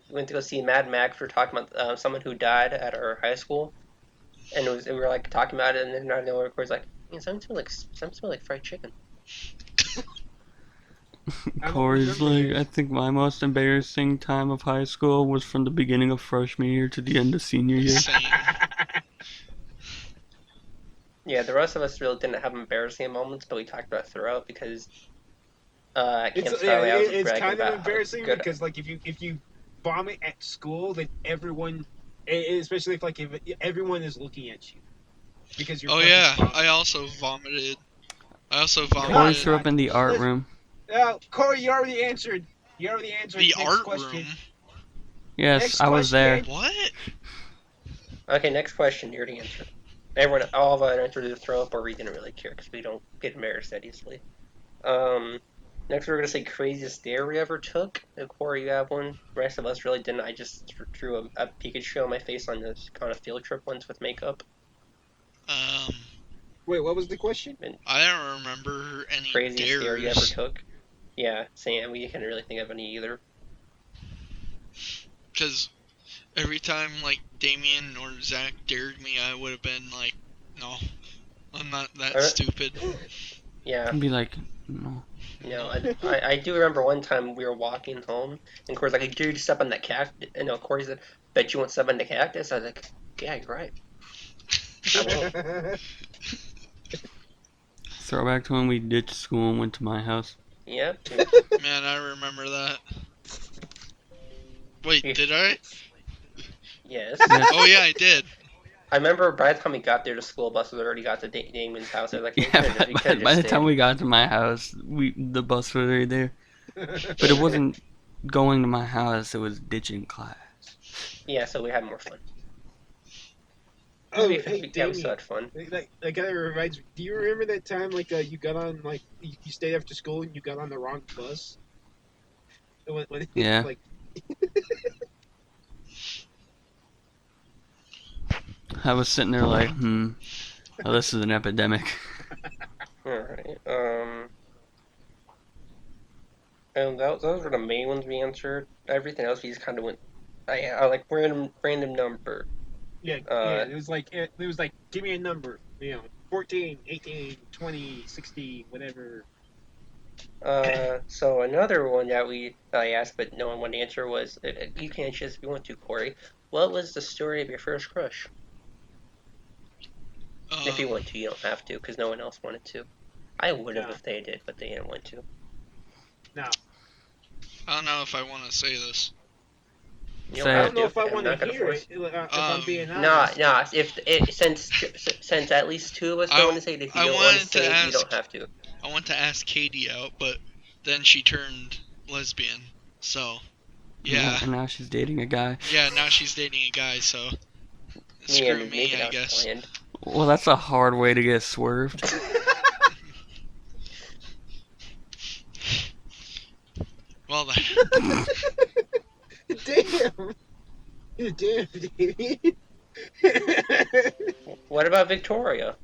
We went to go see Mad Max. We were talking about someone who died at our high school. And we were like talking about it, and then out of nowhere, Corey's like, Some smell like fried chicken. I don't Corey's remember like, this. I think my most embarrassing time of high school was from the beginning of freshman year to the end of senior year. Same. Yeah, the rest of us really didn't have embarrassing moments, but we talked about it throughout because at It's Camp yeah, Skyway I was it's bragging kind of about how embarrassing good. because like if you vomit at school, then everyone, especially if everyone is looking at you because you're Oh fucking yeah, I vomiting. also vomited. I also God, Corey vomited threw up God. in the art Listen, room. Corey, you already answered. You already answered. the Next art question. room. Yes, Next I was there. question. What? Okay, next question. You already answered. Everyone, all of our answers either throw up or we didn't really care because we don't get embarrassed that easily. Um, Next we're gonna say craziest dare we ever took. Corey, you have one. The rest of us really didn't. I just drew a Pikachu on my face on this kind of field trip once with makeup. Um, Wait, what was the question? And I don't remember any craziest dare you ever dares. took. Yeah, same. We couldn't really think of any either. Because every time, like, Damien or Zach dared me, I would have been like, no, I'm not that I, stupid. yeah, I'd be like, no. no, I do remember one time we were walking home and Corey's like, "Dude, step on that cactus." And no, Corey said, "Bet you won't step on the cactus." I was like, "Yeah, you're right. I won't." Throwback to when we ditched school and went to my house. Yep. Man, I remember that. Wait, Yeah. did I? Yes. Yes. Oh yeah, I did. I remember by the time we got there, the school bus was already got to Damon's house. I was like, Yeah, we could have by just the time stayed. we got to my house, the bus was already there. But it wasn't going to my house, it was ditching class. Yeah, so we had more fun. Oh, hey, That was so Damien. much fun. That kind of reminds me. Do you remember that time you got on you stayed after school and you got on the wrong bus? When Yeah. like I was sitting there like, oh, this is an epidemic. All right. And those were the main ones we answered. Everything else we just kind of went. I like random number. yeah, Uh, it was like give me a number, 14, 18, 20, 60, whatever. So another one that I asked but no one wanted to answer was you can answer this if you want to, Corey. What was the story of your first crush? If you Um, want to, you don't have to because no one else wanted to. I would have No, if they did, but they didn't want to. no. I don't know if I want to say this. You don't I Say have don't know to. if I I'm want to not gonna hear force. it. If I'm Um, being Nah, honest. nah. If it since at least two of us don't want I to say it, if you I don't want to wanted to say it, you don't ask have to. I want to ask Katie out, but then she turned lesbian. So yeah, And now she's dating a guy. yeah. Now she's dating a guy. So Yeah, screw me, maybe I that was guess. planned. Well, that's a hard way to get swerved. Well then, Damn, damn, Damien. What about Victoria?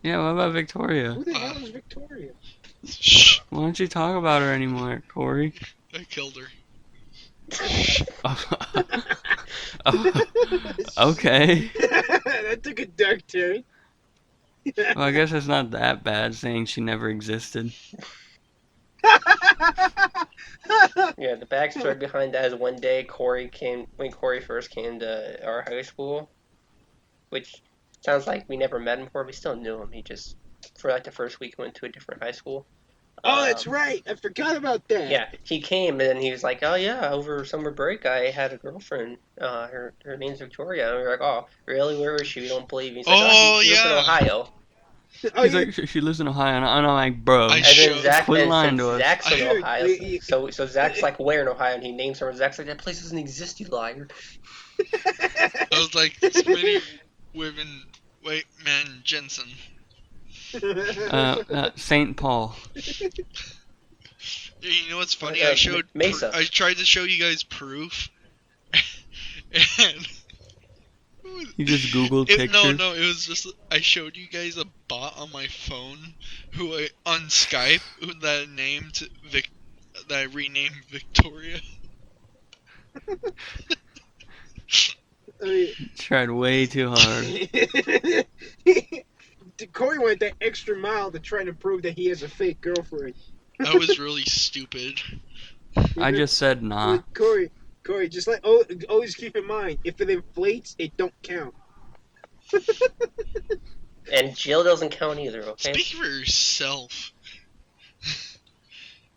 Yeah, what about Victoria? Who the hell is Victoria? shh, Why don't you talk about her anymore, Corey? I killed her. Oh, okay. That took a dark turn. Well, I guess it's not that bad saying she never existed. Yeah, the backstory behind that is one day when Corey first came to our high school, which sounds like we never met him before. We still knew him. He just for like the first week went to a different high school. Oh, that's Um, right. I forgot about that. yeah, he came and then he was like, "Oh yeah, over summer break I had a girlfriend. Her name's Victoria." And we were like, "Oh, really? Where was she? We don't believe you." He's like, "Oh, Oh she lives in yeah, Ohio." Oh He's yeah, like, she lives in Ohio, and I'm like, bro, I And then showed. Zach, quit and lying since to us. Zach's from I dude. Ohio, so Zach's like, "Where in Ohio?" And he names her. And Zach's like, "That place doesn't exist, you liar." I was like so many women. Wait, man, Jensen. St. Paul. You know what's funny? I showed. Mesa. I tried to show you guys proof, and You just Googled no, pictures. no, it was just I showed you guys a bot on my phone on Skype that named that I renamed Victoria. I mean, Tried way too hard. Corey went that extra mile to try to prove that he has a fake girlfriend. That was really stupid. I just said nah. Corey, just always keep in mind, if it inflates, it don't count. And Jill doesn't count either, okay? Speak for yourself.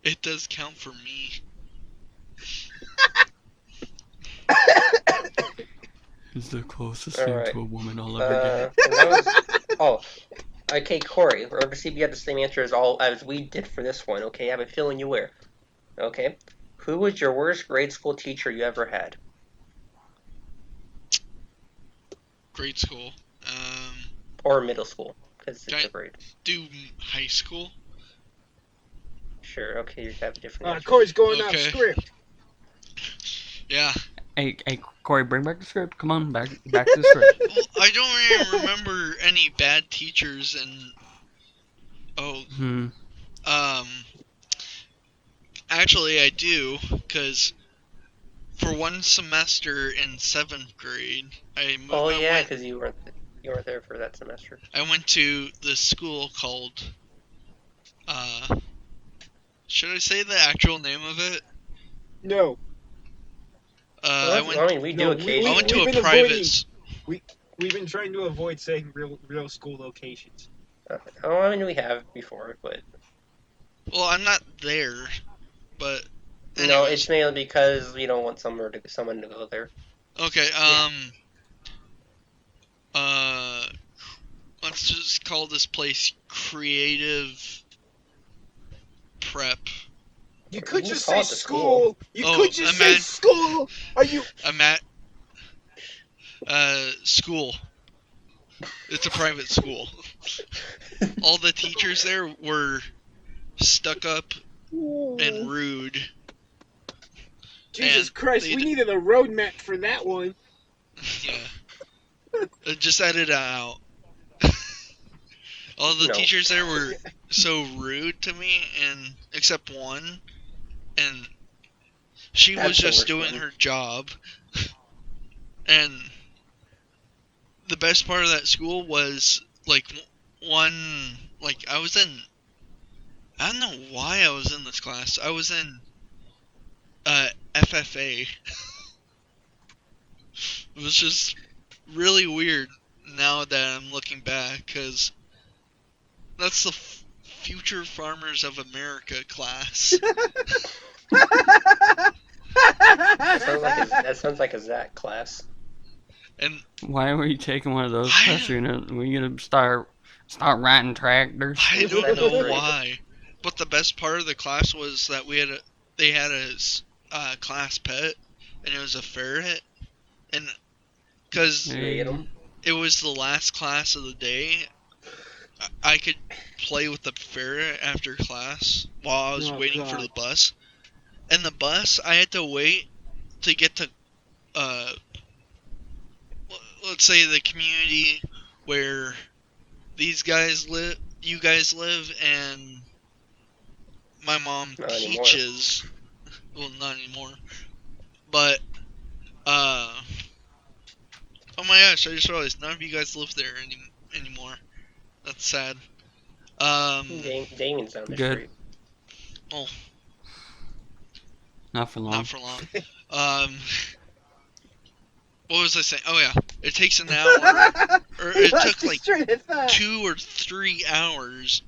It does count for me. It's the closest All thing right. to a woman I'll ever And that was. Oh, okay, Corey. Or see if you had the same answer as we did for this one. Okay, I have a feeling you were. Okay, who was your worst grade school teacher you ever had? Grade school. Or middle school, because Can it's I a grade. do high school? Sure. Okay, you have a different answer. Corey's going off Okay. script. Yeah. get. Hey, Corey, bring back the script. Come on, back to the script. Well, I don't even remember any bad teachers and actually I do, because for one semester in 7th grade, Oh I yeah, went because you weren't there for that semester. I went to this school called should I say the actual name of it? No. Well, I mean, we do No, I occasionally. went to we've a been private avoiding. We've been trying to avoid saying real school locations. Oh, I mean, we have before, but well, I'm not there, but no, anyways. it's mainly because we don't want someone to go there. Okay, Yeah. let's just call this place Creative Prep. You could can just call say it the school. school. You could just say imagine school. Are you? I'm at school. It's a private school. All the teachers there were stuck up and rude. Jesus and Christ, we needed a roadmap for that one. Yeah. Just edit it out. All the No. teachers there were so rude to me, and except one, and she That's was the just worst doing one. her job. And the best part of that school was like I was in. I don't know why I was in this class. I was in FFA. It was just really weird now that I'm looking back, because that's the Future Farmers of America class. That sounds like a Zach class. And Why were you taking one of those I classes? Were you gonna start riding tractors? I Who's don't that know grade? why, but the best part of the class was that they had a class pet, and it was a ferret, and because You ate 'em? it was the last class of the day, I could play with the ferret after class while I was waiting for the bus. And the bus, I had to wait to get to, let's say the community where you guys live, and my mom Not anymore. teaches. Well, not anymore. But, oh my gosh, I just realized none of you guys live there anymore. That's sad. Damien's down the Good. street. Oh, Not for long. not for long. What was I saying? Oh yeah, it takes an hour, or it took like 2 or 3 hours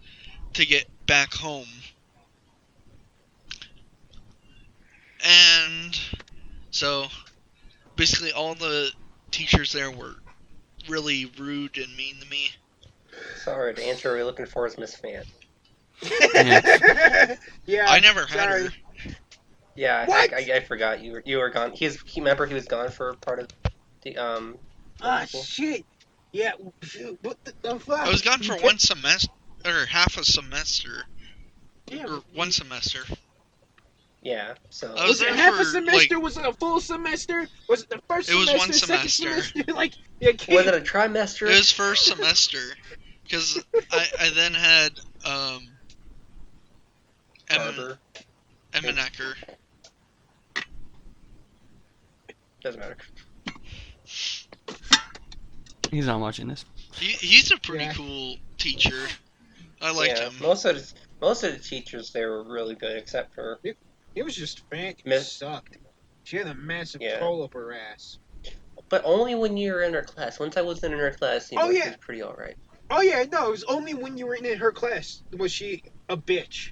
to get back home. And so, basically all the teachers there were really rude and mean to me. Sorry, the answer we're looking for is Miss Fan. Yeah. I never had her. Yeah, What? I forgot you were gone. Remember he was gone for part of the school? Shit. Yeah. What the fuck? I was gone for one semester, or half a semester, Yeah. or one semester. Yeah, so I Was was it there half a for, semester? like- Was it a full semester? Was it the first It was semester? one Second semester. Like, you was can't. it a trimester? It was first semester, because I then had Barber. Emmenecker. Doesn't matter. He's not watching this. He's a pretty Yeah. cool teacher. I liked Yeah, him. most of the teachers they were really good, except for It was just Fant who Miss. sucked. She had a massive Yeah, toe up her ass. but only when you were in her class. Once I was in her class, Oh she yeah, was pretty alright. oh yeah. No, it was only when you were in her class was she a bitch.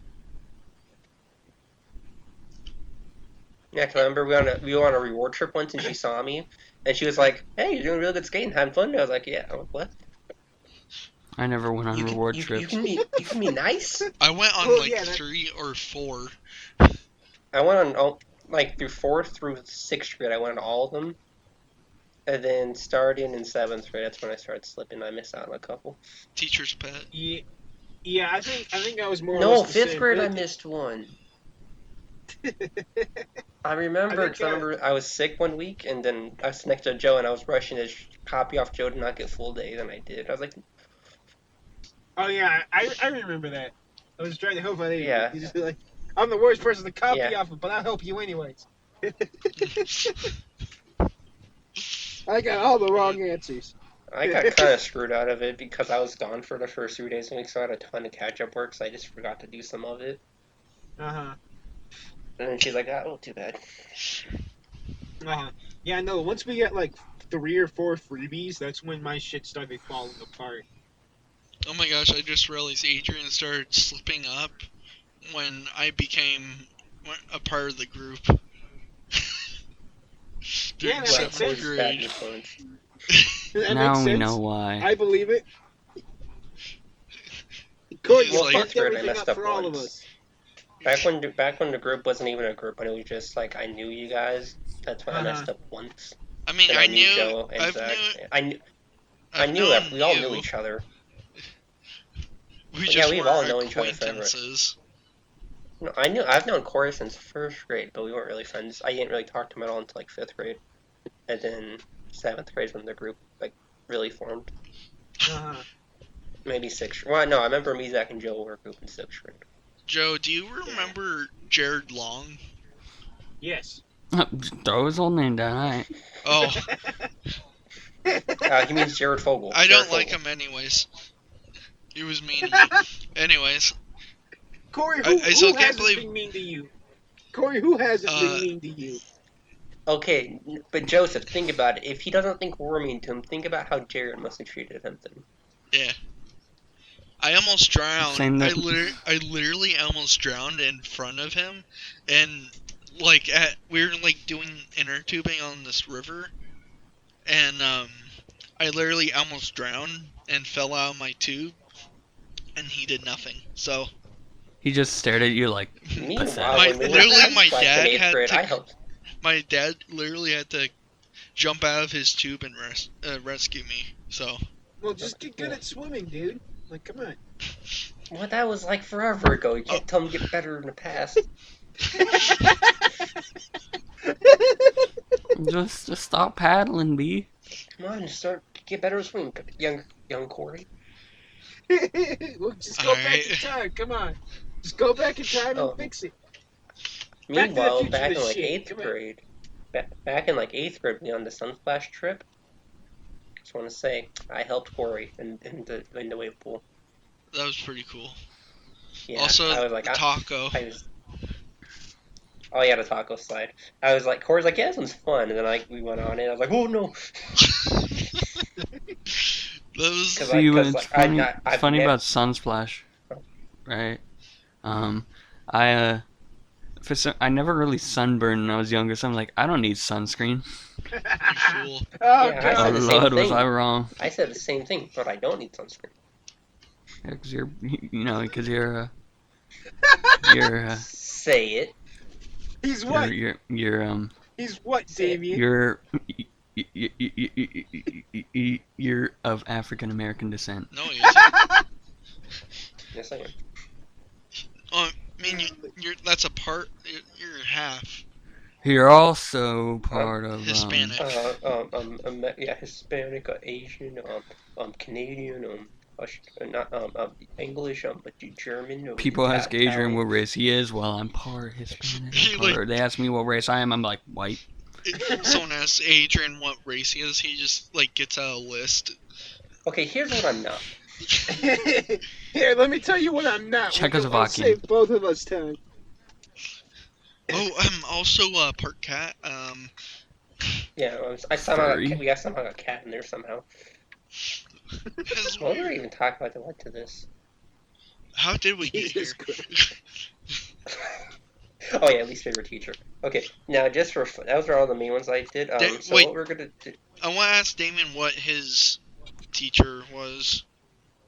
Yeah, 'cause I remember we were on a reward trip once, and she saw me, and she was like, "Hey, you're doing really good skating, having fun." And I was like, "Yeah." I'm like, "What? I never went on reward You trips. can be nice." I went on Well, like yeah, that, 3 or 4. I went on like through fourth through sixth grade. I went on all of them, and then starting in seventh grade, that's when I started slipping. I missed out on a couple. Teacher's pet. yeah, yeah. I think I was more or less No, the fifth same. grade I But missed one. I I think remember I was sick one week, and then I was next to Joe, and I was rushing to copy off Joe to not get full days, and I did. I was like, oh yeah, I remember that. I was trying to help out Adrian. "Yeah, He's just like, I'm the worst person to yeah." copy off of, but I'll help you anyways. I got all the wrong answers. I got kind of screwed out of it because I was gone for the first 3 days of the week, so I had a ton of catch up work, so I just forgot to do some of it. Uh-huh. And then she's like, "Oh, too bad." Uh-huh. Yeah, no, once we get like 3 or 4 freebies, that's when my shit started falling apart. Oh my gosh, I just realized Adrian started slipping up when I became a part of the group Yeah, during that Well, makes 7th sense. who's bad grade. influence? That makes Now we know sense. why. I believe it. Corey, He's you Well, like, fifth fucked grade I everything messed up up for all of once. us. Back when the group wasn't even a group, when it was just like I knew you guys. That's when I Uh-huh. messed up once. I mean, And I knew Joe and I've Zach. knew, I I've knew known we all knew you. each other. We Yeah, just we've all weren't known each other forever. acquaintances. No, I've known Corey since first grade, but we weren't really friends. I didn't really talk to him at all until like fifth grade, and then seventh grade is when the group like really formed. Uh-huh. Maybe sixth. Well, no, I remember me, Zach, and Joe were a group in sixth grade. Joe, do you Yeah. remember Jared Long? Yes. Throw his old name down. All right. Oh, He means Jared Fogle. I Jared don't like Fogle. him anyways. He was mean to me. Anyways, Corey, I still who can't hasn't believe. been mean to you? Corey, who hasn't been Uh, mean to you? Okay, but Joseph, think about it. If he doesn't think we're mean to him, think about how Jared must have treated him then. yeah. I almost drowned. Same that. I literally almost drowned in front of him, and we were like doing inner tubing on this river, and I literally almost drowned and fell out of my tube, and he did nothing. So He just stared at you like Meanwhile, pathetic. when we were literally my like dad in eighth had grade, to I helped. my dad literally had to jump out of his tube and rescue me. So Well, just get good at swimming, dude. Like, come on. Well, that was like forever ago. You Oh. can't tell him to get better in the past. Just stop paddling, B. Come on, get better at swimming, young Corey. Well, just go back in Alright. time. Come on. Just go back in time and Oh. fix it. Back to the Meanwhile, Future back the in like shit. eighth Come on. grade, back in like eighth grade, we on the Sunsplash trip. Just want to say, I helped Corey in the wave pool. That was pretty cool. Yeah, Also, I was like, the taco. Oh yeah, the taco slide. I was like, Corey's like, yeah, this one's fun, and then like we went on it. I was like, oh no. That was See, Cause it's like, funny. I've It's funny met- about Sunsplash, right? I I never really sunburned when I was younger, so I'm like, I don't need sunscreen. you fool. Oh, Yeah, I Oh said God. the same Lord, was thing. I wrong? I said the same thing, but I don't need sunscreen. Yeah, because you're Say it. He's what? He's what, Say it. Damien? you're of African American descent. No, he isn't. Yes, I am. Oh, I mean, that's a part. You're half. You're also part of Hispanic. Yeah, Hispanic, Asian, Canadian, not English, but German. People ask Adrian Italian. what race he is. Well, I'm part Hispanic. He, like- They ask me what race I am. I'm like white. If someone asks Adrian what race he is, he just like gets out a list. Okay, here's what I'm not. Here, let me tell you what I'm not. We'll Czechoslovakian. save both of us time. Oh, I'm also part cat. Yeah, Furry. we got somehow got cat in there somehow. That's What were we weird. even talking about that led to this? How did we get Jesus here? Christ. Oh yeah, least favorite teacher. Okay, now just for those are all the main ones I did. So Wait, what we're gonna do, I want to ask Damien what his teacher was.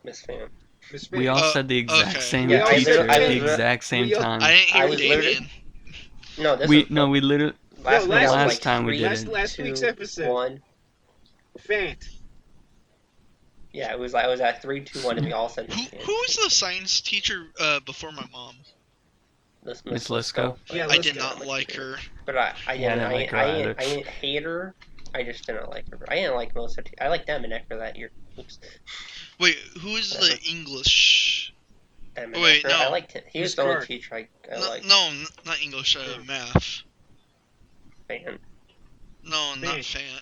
Miss Fan. Miss We all Vance. said the exact Okay. same We Yeah, all said teacher I at the Damien. literally exact same We all, I time. didn't I hear was literally Damien. no. This was We literally no, last the week. I last was week. last like time we did three, it. Last week's two, episode. one. Fant. Yeah, it was. I was at 3, 2, 1, and we all said Who Miss Fan. who was the science teacher before my mom? Miss Miss Lisco. Lisco. Yeah, I let's did go. not like her. But I Yeah, I didn't didn't like her either. I didn't hate her. I just didn't like her. I didn't like most of her. I liked Dominic for that year. Oops. Wait, who is Whatever. the English? Dominic. Wait, I no. liked him. He was Miss the only Clark. teacher I No, liked. no, not English. Oh. Math. Fan. No, not Fan. Fant.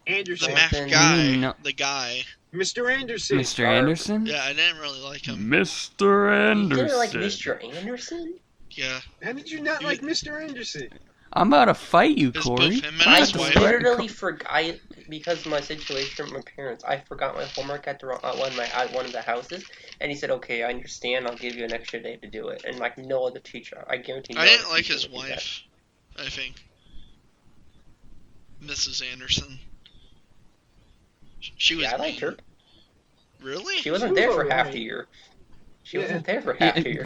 The Anderson. math Something- guy. You mean no- The guy. Mr. Anderson. Mr. Anderson? Yeah, I didn't really like him. Mr. You Anderson. didn't like Mr. Anderson? Yeah. How did you not You- like Mr. Anderson? I'm about to fight you, It's Corey. both him and I his wife. literally forgot because of my situation with my parents. I forgot my homework at the one of the houses, and he said, "Okay, I understand. I'll give you an extra day to do it." And like no other teacher, I guarantee. No I didn't other like teacher his would do that. wife. I think. Mrs. Anderson. She was Yeah, I liked her. mean. Really? She wasn't was there for half alright. the year. She Yeah. wasn't there for half the year.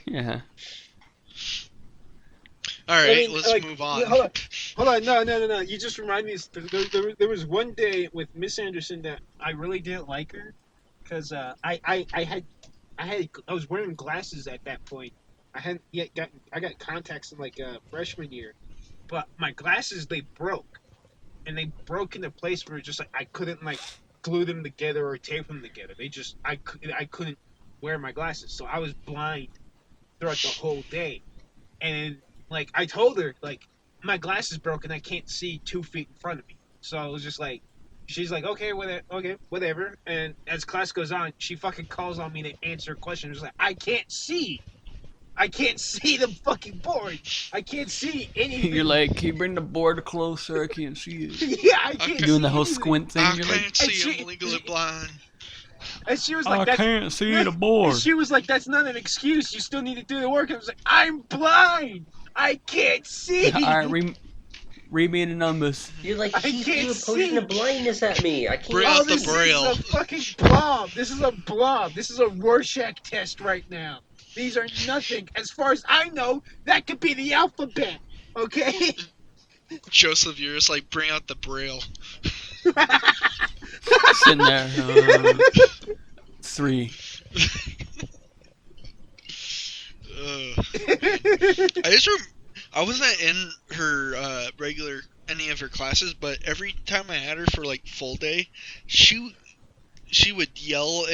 Yeah. Alright, I mean, let's like, move on. yeah, hold on. No. You just remind me. There was one day with Miss Anderson that I really didn't like her because I was wearing glasses at that point. I hadn't yet I got contacts in like freshman year, but my glasses they broke, and they broke into place where just like I couldn't like glue them together or tape them together. I couldn't wear my glasses, so I was blind throughout the whole day. And like I told her, like my glasses broken, I can't see 2 feet in front of me. So I was just like, she's like, okay, whatever. And as class goes on, she fucking calls on me to answer questions. She's like, I can't see the fucking board. I can't see anything. You're like, can you bring the board closer? I can't see it. yeah, I can't Okay. see Doing the whole anything. squint thing. I You're can't like, see, I'm legally blind. And she was like, I that's can't see the and board. she was like, that's not an excuse. You still need to do the work. And I was like, I'm blind. I can't see. All right, read me the numbers. You're like, I he's can't doing a potion see. of blindness at me. I can't. Bring Oh, out the this braille. is a fucking blob. This is a blob. This is a Rorschach test right now. These are nothing. As far as I know, that could be the alphabet. Okay? Joseph, you're just like, bring out the braille. Sitting there. 3. I wasn't in her regular any of her classes, but every time I had her for like full day, she would yell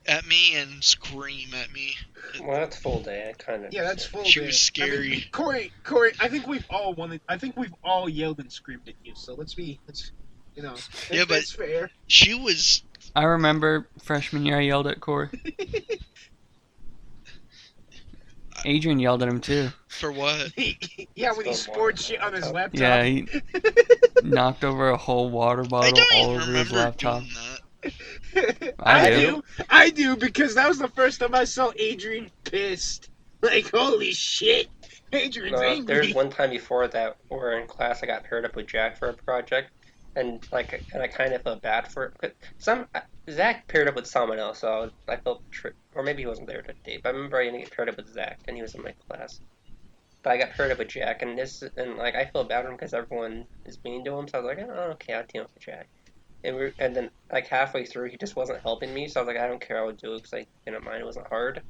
at me and scream at me. Well, that's full day. I kind of. Yeah, that's full She day. was scary. I mean, Corey, I think we've all yelled and screamed at you. So let's Yeah, but- that's fair. She was I remember freshman year I yelled at Corey. Adrian yelled at him too. for what? Yeah, when he Still scored water. shit on his laptop. Yeah, he knocked over a whole water I bottle don't all even over his remember laptop. doing that. I do because that was the first time I saw Adrian pissed. Like, holy shit, Adrian's No, angry. there's one time before that where in class I got paired up with Jack for a project, and I kind of felt bad for it. But Zach paired up with someone else, so I felt or maybe he wasn't there that day. But I remember I didn't get paired up with Zach, and he was in my class. But I got paired up with Jack, and like I feel bad for him because everyone is mean to him. So I was like, oh, okay, I'll team up with Jack. And then like halfway through, he just wasn't helping me. So I was like, I don't care, I would do it because I didn't mind. It wasn't hard.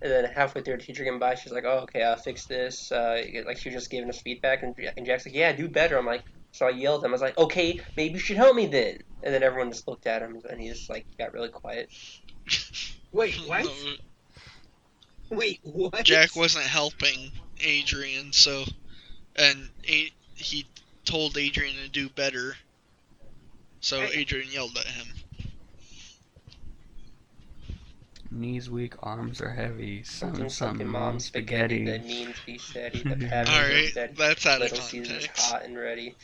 And then halfway through, the teacher came by. She's like, "Oh, okay, I'll fix this." Like she was just giving us feedback, and Jack's like, "Yeah, do better." I'm like, so I yelled at him. I was like, "Okay, maybe you should help me then." And then everyone just looked at him, and he just like got really quiet. Wait, what? No, Wait, what? Jack wasn't helping Adrian, so he told Adrian to do better. So Hey. Adrian yelled at him. Knees weak, arms are heavy. Something, Something, mom mom spaghetti. The spaghetti. means be steady. The patterns are Alright, steady. that's out of Little Caesar's context. hot and ready.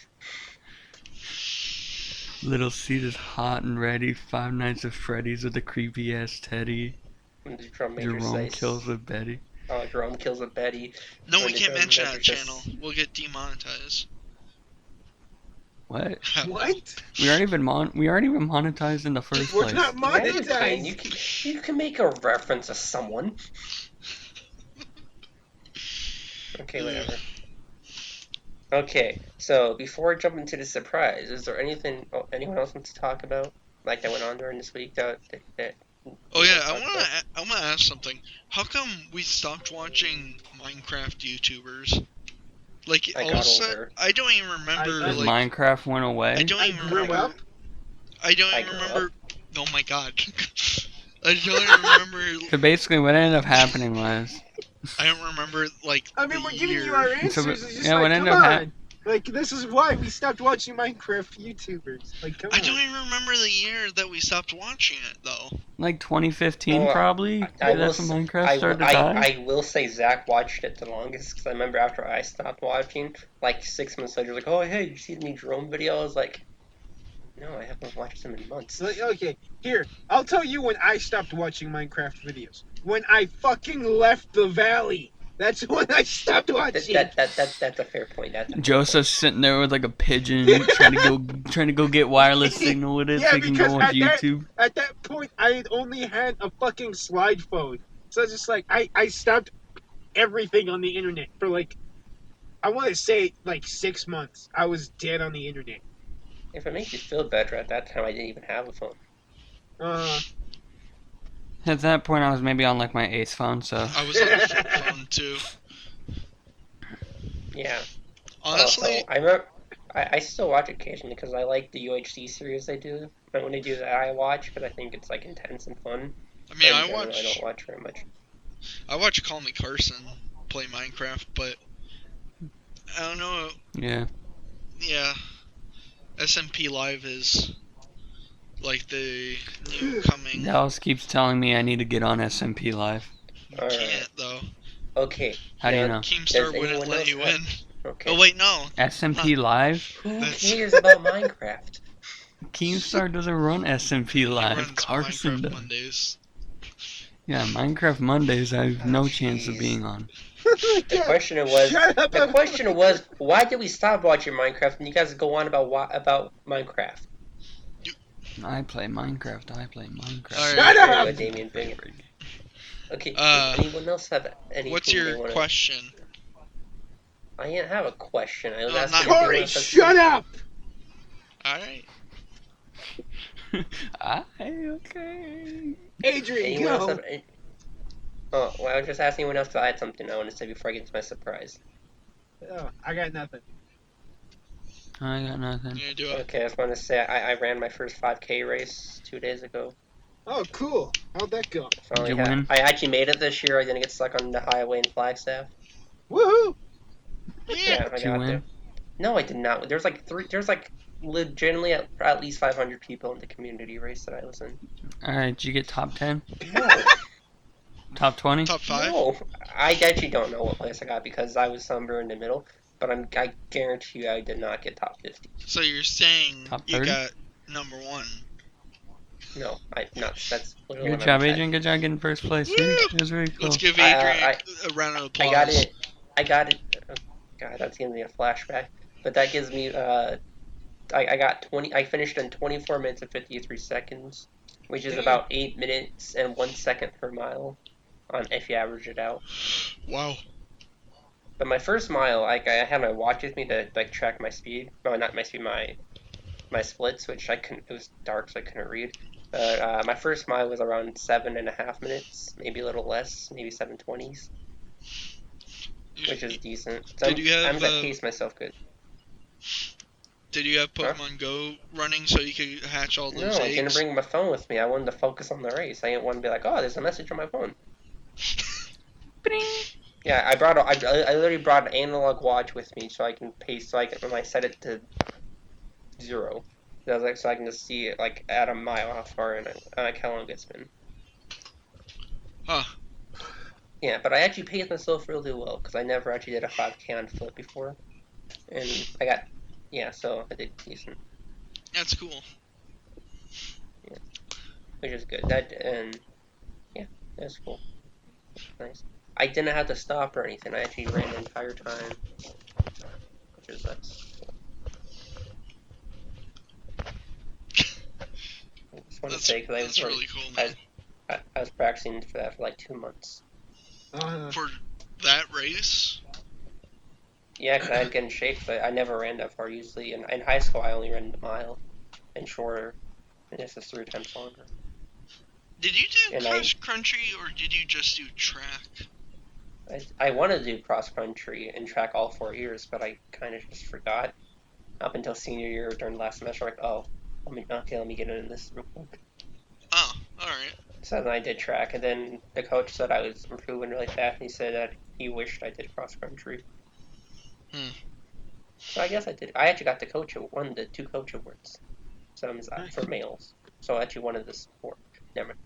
Little Caesar's hot and ready. Five Nights at Freddy's with a creepy ass Teddy. When the drum major Jerome says, kills with Betty. Jerome kills a Betty. No, When we the can't drum mention major that channel. says, We'll get demonetized. What? What? We aren't even monetized in the first We're place. not yeah, you can. monetized. You can make a reference to someone. Okay, whatever. Okay, so before I jump into the surprise, is there anything anyone else wants to talk about, like that went on during this week that Oh yeah, talk about? I wanna ask something. How come we stopped watching Minecraft YouTubers? Like I all of got a sudden, older. I don't even remember. Because Like Minecraft went I away. don't I even grew remember. up. I don't I even grew remember. Oh my god. I don't even remember. So basically, what ended up happening was. I don't remember like I mean, the we're giving you year. our So, answers. It's just yeah, what like, come ended up on. Like, this is why we stopped watching Minecraft YouTubers. Like, come I on. don't even remember the year that we stopped watching it though. like 2015 Well, probably. I will. That's when Minecraft started to I, die. I will say Zach watched it the longest because I remember after I stopped watching, like 6 months later, like, oh hey, you see the new drone video? I was like, no, I haven't watched them in months. Like, okay, here, I'll tell you when I stopped watching Minecraft videos. When I fucking left the valley. That's when I stopped watching. That's a fair point. That's a fair Joseph's sitting there with like a pigeon, trying to go get wireless signal with it Yeah, so he can because go on YouTube. at that point, I had only had a fucking slide phone. So it's just like, I stopped everything on the internet for like, I want to say like 6 months. I was dead on the internet. If it makes you feel better, at that time I didn't even have a phone. At that point, I was maybe on like my eighth phone, so. I was on a flip phone too. Yeah. Honestly, So I remember, I still watch occasionally because I like the UHC series they do. And when they do that, I watch because I think it's like intense and fun. I mean, But in I general, I don't watch very much. watch Call Me Carson play Minecraft, but I don't know. Yeah. Yeah, SMP Live is like the new coming. Dallas keeps telling me I need to get on SMP Live. You Alright. can't though. Okay. How do you now, know? Keemstar wouldn't anyone let else you have- in. Okay. Oh wait, no. SMP Live? Who That's- cares about Minecraft? Keemstar doesn't run SMP He Live. runs Carson Minecraft does. Mondays. Yeah, Minecraft Mondays I have no Oh, chance of jeez. being on. The question was, Shut up, the question was, why did we stop watching Minecraft? And you guys go on about Minecraft. I play Minecraft. Alright. Shut Very up! good, Damien. Very good. Okay. Uh, Does anyone else have anything? What's they your wanna... question? I didn't have a question. I was Oh, asking. not if Corey, anyone else shut up! Alright. Okay. Adrian, Anyone else go. have? Oh, well, I was just asking anyone else if I had something I want to say before I get to my surprise. Oh, I got nothing. I got nothing. You gonna do it? Okay, I just want to say I ran my first 5K race 2 days ago. Oh, cool. How'd that go? So I, Did only you win? I actually made it this year. I didn't get stuck on the highway in Flagstaff. Woohoo! Yeah. I Did you got win? there. No, I did not. There's like legitimately at least 500 people in the community race that I was in. Alright, did you get top 10? No, Top 20? Top 5? no, I actually don't know what place I got because I was somewhere in the middle. But I guarantee you I did not get top 50. So you're saying Top you 30? got number 1. No, that's literally Good what job, I'm Adrian. Good job getting first place. Woo! It was really cool. Let's give I- Adrian a round of applause. I got it. Oh, God, that's giving me a flashback. But that gives me I got 20. I finished in 24 minutes and 53 seconds, which is Damn. about 8 minutes and 1 second per mile, on if you average it out. Wow. But my first mile, I had my watch with me to like track my speed. No, not my speed, my splits, which I couldn't. It was dark, so I couldn't read. My first mile was around 7.5 minutes, maybe a little less, maybe 7:20s, which is decent. So Did you have, I'm gonna pace myself good. Did you have Pokemon Go running so you could hatch all No, those I eggs? didn't bring my phone with me. I wanted to focus on the race. I didn't want to be like, oh, there's a message on my phone. Yeah, I literally brought an analog watch with me so I can pace. So I can when I set it to 0. So I can just see it like at a mile how far and like how long it's been. Huh. Yeah, but I actually paced myself really well because I never actually did a 5K on foot before, and I got yeah, so I did decent, That's cool. yeah, which is good. That and yeah, that's cool. Nice. I didn't have to stop or anything. I actually ran the entire time, which is nice. I just want to say because That's really cool, I man. was, I was practicing for that for like 2 months. For that race? Yeah, because I had to get in shape. So I never ran that far. Usually in high school, I only ran a mile and shorter, and this is 3 times longer. Did you do And cross country or did you just do track? I wanted to do cross country and track all 4 years, but I kind of just forgot up until senior year during the last semester. Like, oh, let me get into this real quick. Oh, alright. So then I did track, and then the coach said I was improving really fast, and he said that he wished I did cross country. Hmm. So I guess I did. I actually got the won the 2 coach awards. So for males. So I actually wanted the sport. Never mind.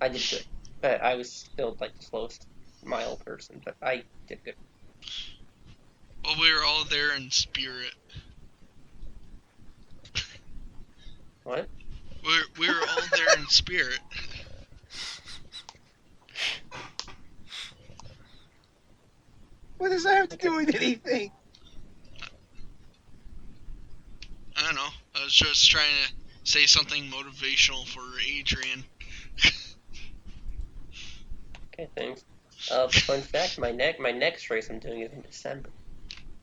I did good, but I was still like the slowest mile person, but I did good. Well, we were all there in spirit. What? We were all there in spirit. What does that have to do with anything? I don't know. I was just trying to say something motivational for Adrian. Okay, thanks. Fun fact: my next race I'm doing is in December,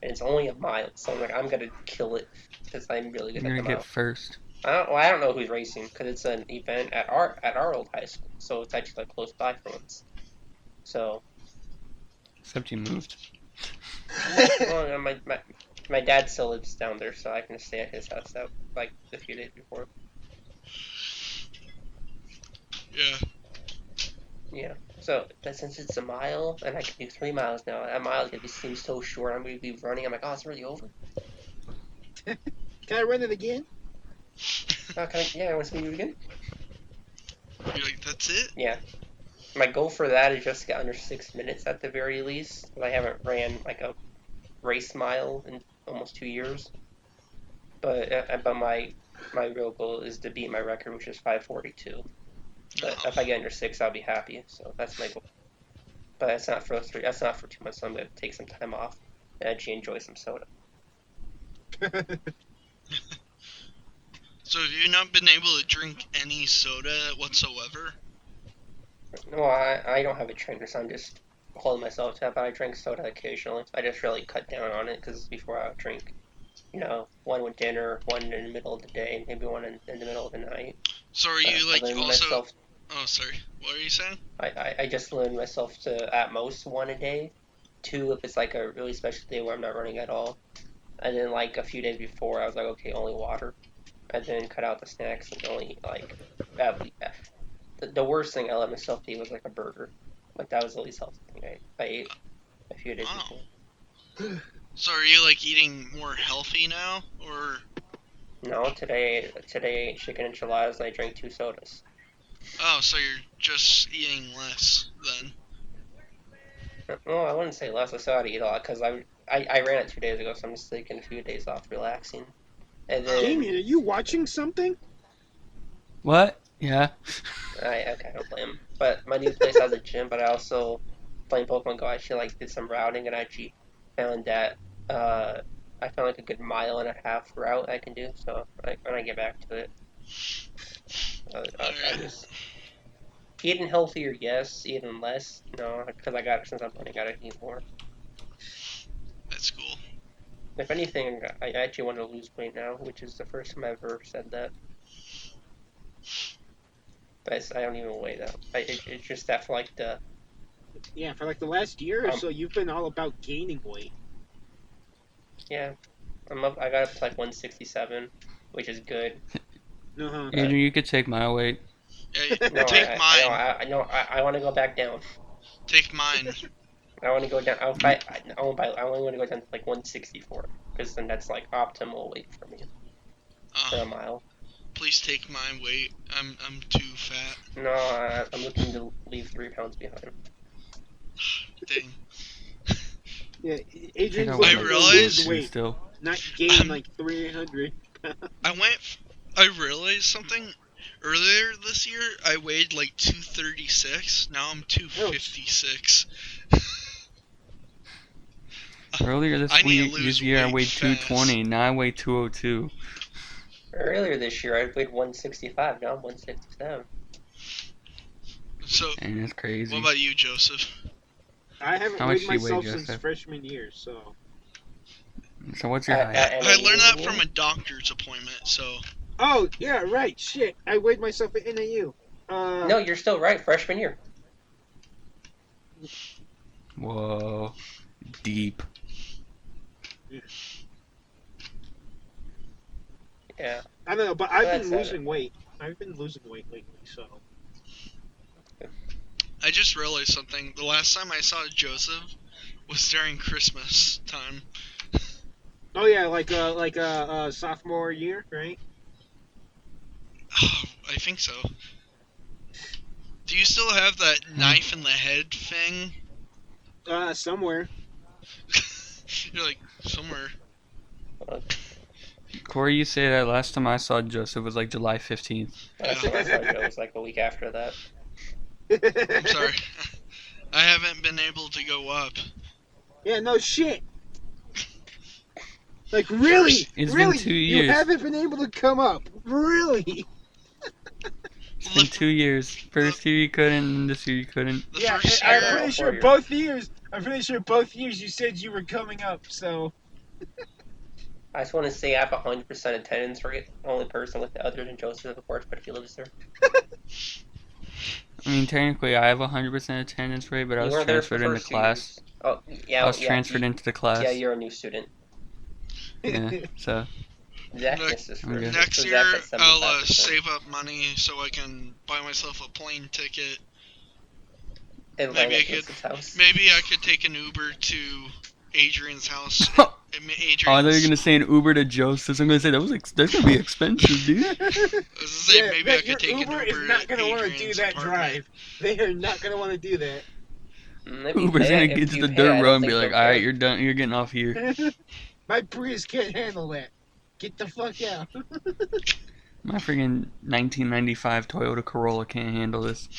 and it's only a mile. So I'm gonna kill it because I'm really good You're at gonna the get mile. first. I don't know who's racing because it's an event at our old high school, so it's actually like close by for once. So Except you moved. well, my dad still lives down there, so I can stay at his house that like a few days before. Yeah. Yeah. So, but since it's a mile and I can do 3 miles now, that mile is gonna seem so short. I'm gonna be running. I'm like, oh, it's already over. Can I run it again? Can I? Yeah, I want to see you again. You're like, that's it? Yeah. My goal for that is just to get under 6 minutes at the very least. I haven't ran like a race mile in almost 2 years. But my real goal is to beat my record, which is 5:42. But Oh. if I get under 6, I'll be happy. So that's my goal. But that's not for 3. That's not for 2 months. So I'm gonna take some time off and actually enjoy some soda. So have you not been able to drink any soda whatsoever? No, I don't have a trainer, so I'm just holding myself to that. But I drink soda occasionally. I just really cut down on it because before I would drink, one with dinner, one in the middle of the day, maybe one in the middle of the night. So are But you I like limit also? myself. Oh, sorry. What are you saying? I just limit myself to at most one a day. Two if it's like a really special day where I'm not running at all. And then like a few days before, I was like, okay, only water. And then cut out the snacks and only like at least, the worst thing I let myself eat was like a burger. Like that was the least healthy thing I ate a few days Oh. before. So are you like eating more healthy now, or? No, today I ate chicken enchiladas and I drank 2 sodas. Oh, so you're just eating less then? Well, I wouldn't say less. I still had to eat a lot because I ran it 2 days ago, so I'm just taking a few days off relaxing. And Oh. then Damien, are you watching something? What? Yeah. I kind of blame. But my new place has a gym, but I also playing Pokemon Go. I actually like did some routing and I actually found that uh I found like a good mile and a half route I can do. So when I get back to it, I Alright. just eating healthier, yes. Eating less, no. Because I got since I'm running, I gotta eat more. That's cool. If anything, I actually want to lose weight now, which is the first time I've ever said that. But I don't even weigh that. It's just that for like the Yeah, for like the last year or um so, you've been all about gaining weight. yeah, I'm up. I got up to like 167, which is good. Uh-huh. But Adrian, you could take my weight. Yeah, no, take mine. I know I want to go back down. Take mine. I want to go down. I'll fight. I only want to go down to like 164 because then that's like optimal weight for me for a Oh, mile. Please take my weight. I'm too fat. No, I'm looking to leave 3 pounds behind. Dang. Yeah, I Adrian's got I looking like to lose realized- 202 weight, still. not gain I'm- like 300. I realized something. Earlier this year, I weighed like 236. Now I'm 256. Earlier I need to this lose year I weight weighed fast. 220. Now I weigh 202. Earlier this year, I weighed 165. Now I'm 167. So, And that's what crazy. about you, Joseph? I haven't How much weighed do you weigh, myself since Joseph? freshman year, so. So what's your height? I learned that from a doctor's appointment. So, Oh, yeah, right, shit. I weighed myself at NAU. No, you're still right. Freshman year. Whoa. Deep. Yeah. I don't know, but I've That's been it. losing weight. I've been losing weight lately, so. I just realized something. The last time I saw Joseph was during Christmas time. Oh yeah, like sophomore year, right? Oh, I think so. Do you still have that knife in the head thing? Somewhere. You're like, somewhere. Corey, you say that last time I saw Joseph was like July 15th. That's when I saw Joe. It was like a week after that. I'm sorry. I haven't been able to go up. Yeah, no shit. Like really, It's really, been 2 you years. haven't been able to come up, really? It's been 2 years. First year you couldn't, and this year you couldn't. The Yeah, first I'm year, pretty sure 4 years. both years. I'm pretty sure both years you said you were coming up. So I just want to say I have 100% attendance rate. Only person with the other than Joseph, of course, but he lives there. I mean, technically I have 100% attendance rate, but I You was weren't there for transferred the into first 2 class. years. Oh, yeah. I was yeah, transferred into the class. Yeah, you're a new student. Yeah, so Zach Ne- missed his I'm first. good. next So year Zach had I'll 75%. save up money so I can buy myself a plane ticket. And Maybe land I at could- Joseph's house. Maybe I could take an Uber to Adrian's house. Oh, Adrian's. I thought you were gonna say an Uber to Joseph. I'm gonna say that's gonna be expensive, dude. I was gonna say yeah, maybe I your could take Uber an is Uber not gonna want want to do that drive. They are not gonna want to do that. If you Uber's pay, gonna if get to you the pay, dirt I don't road and be think like, they'll "All right, care. you're done. You're getting off here." My Prius can't handle that. Get the fuck out. My freaking 1995 Toyota Corolla can't handle this.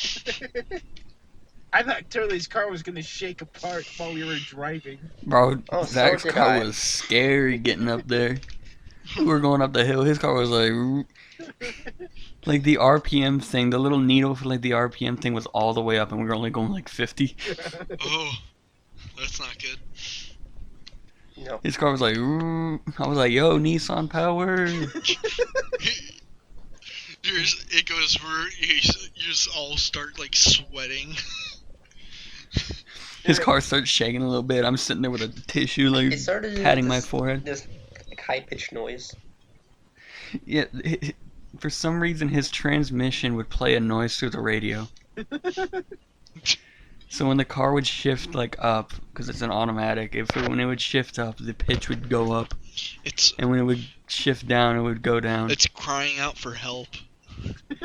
I thought Turley's car was gonna shake apart while we were driving. Bro, Oh, so Zach's did car I. was scary getting up there. We were going up the hill. His car was like the RPM thing, the little needle for like the RPM thing was all the way up, and we were only going like 50. Oh, that's not good. No. His car was like, I was like, "Yo, Nissan power!" It goes where you just all start like sweating. His car starts shaking a little bit. I'm sitting there with a tissue, like It started doing patting my this- forehead. This like, high-pitched noise. Yeah, for some reason his transmission would play a noise through the radio. So when the car would shift like up, because it's an automatic, when it would shift up, the pitch would go up, It's and when it would shift down, it would go down. it's crying out for help.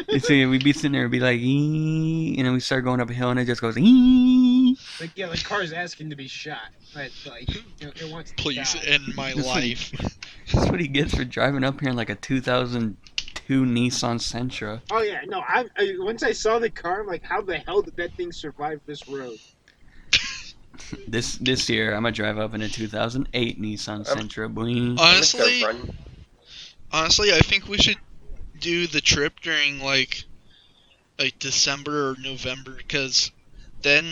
And so we'd be sitting there, it'd be like, "Ee," and then we start going up a hill, and it just goes, "Ee." Like yeah, the car's asking to be shot. But like it wants to Please die. end my That's what he- life. That's what he gets for driving up here in like a 2002 Nissan Sentra. Oh yeah, no. Once I saw the car, I'm like, how the hell did that thing survive this road? This year, I'm gonna drive up in a 2008 Nissan Sentra. Boing. Honestly, Run. honestly, I think we should do the trip during like December or November, because then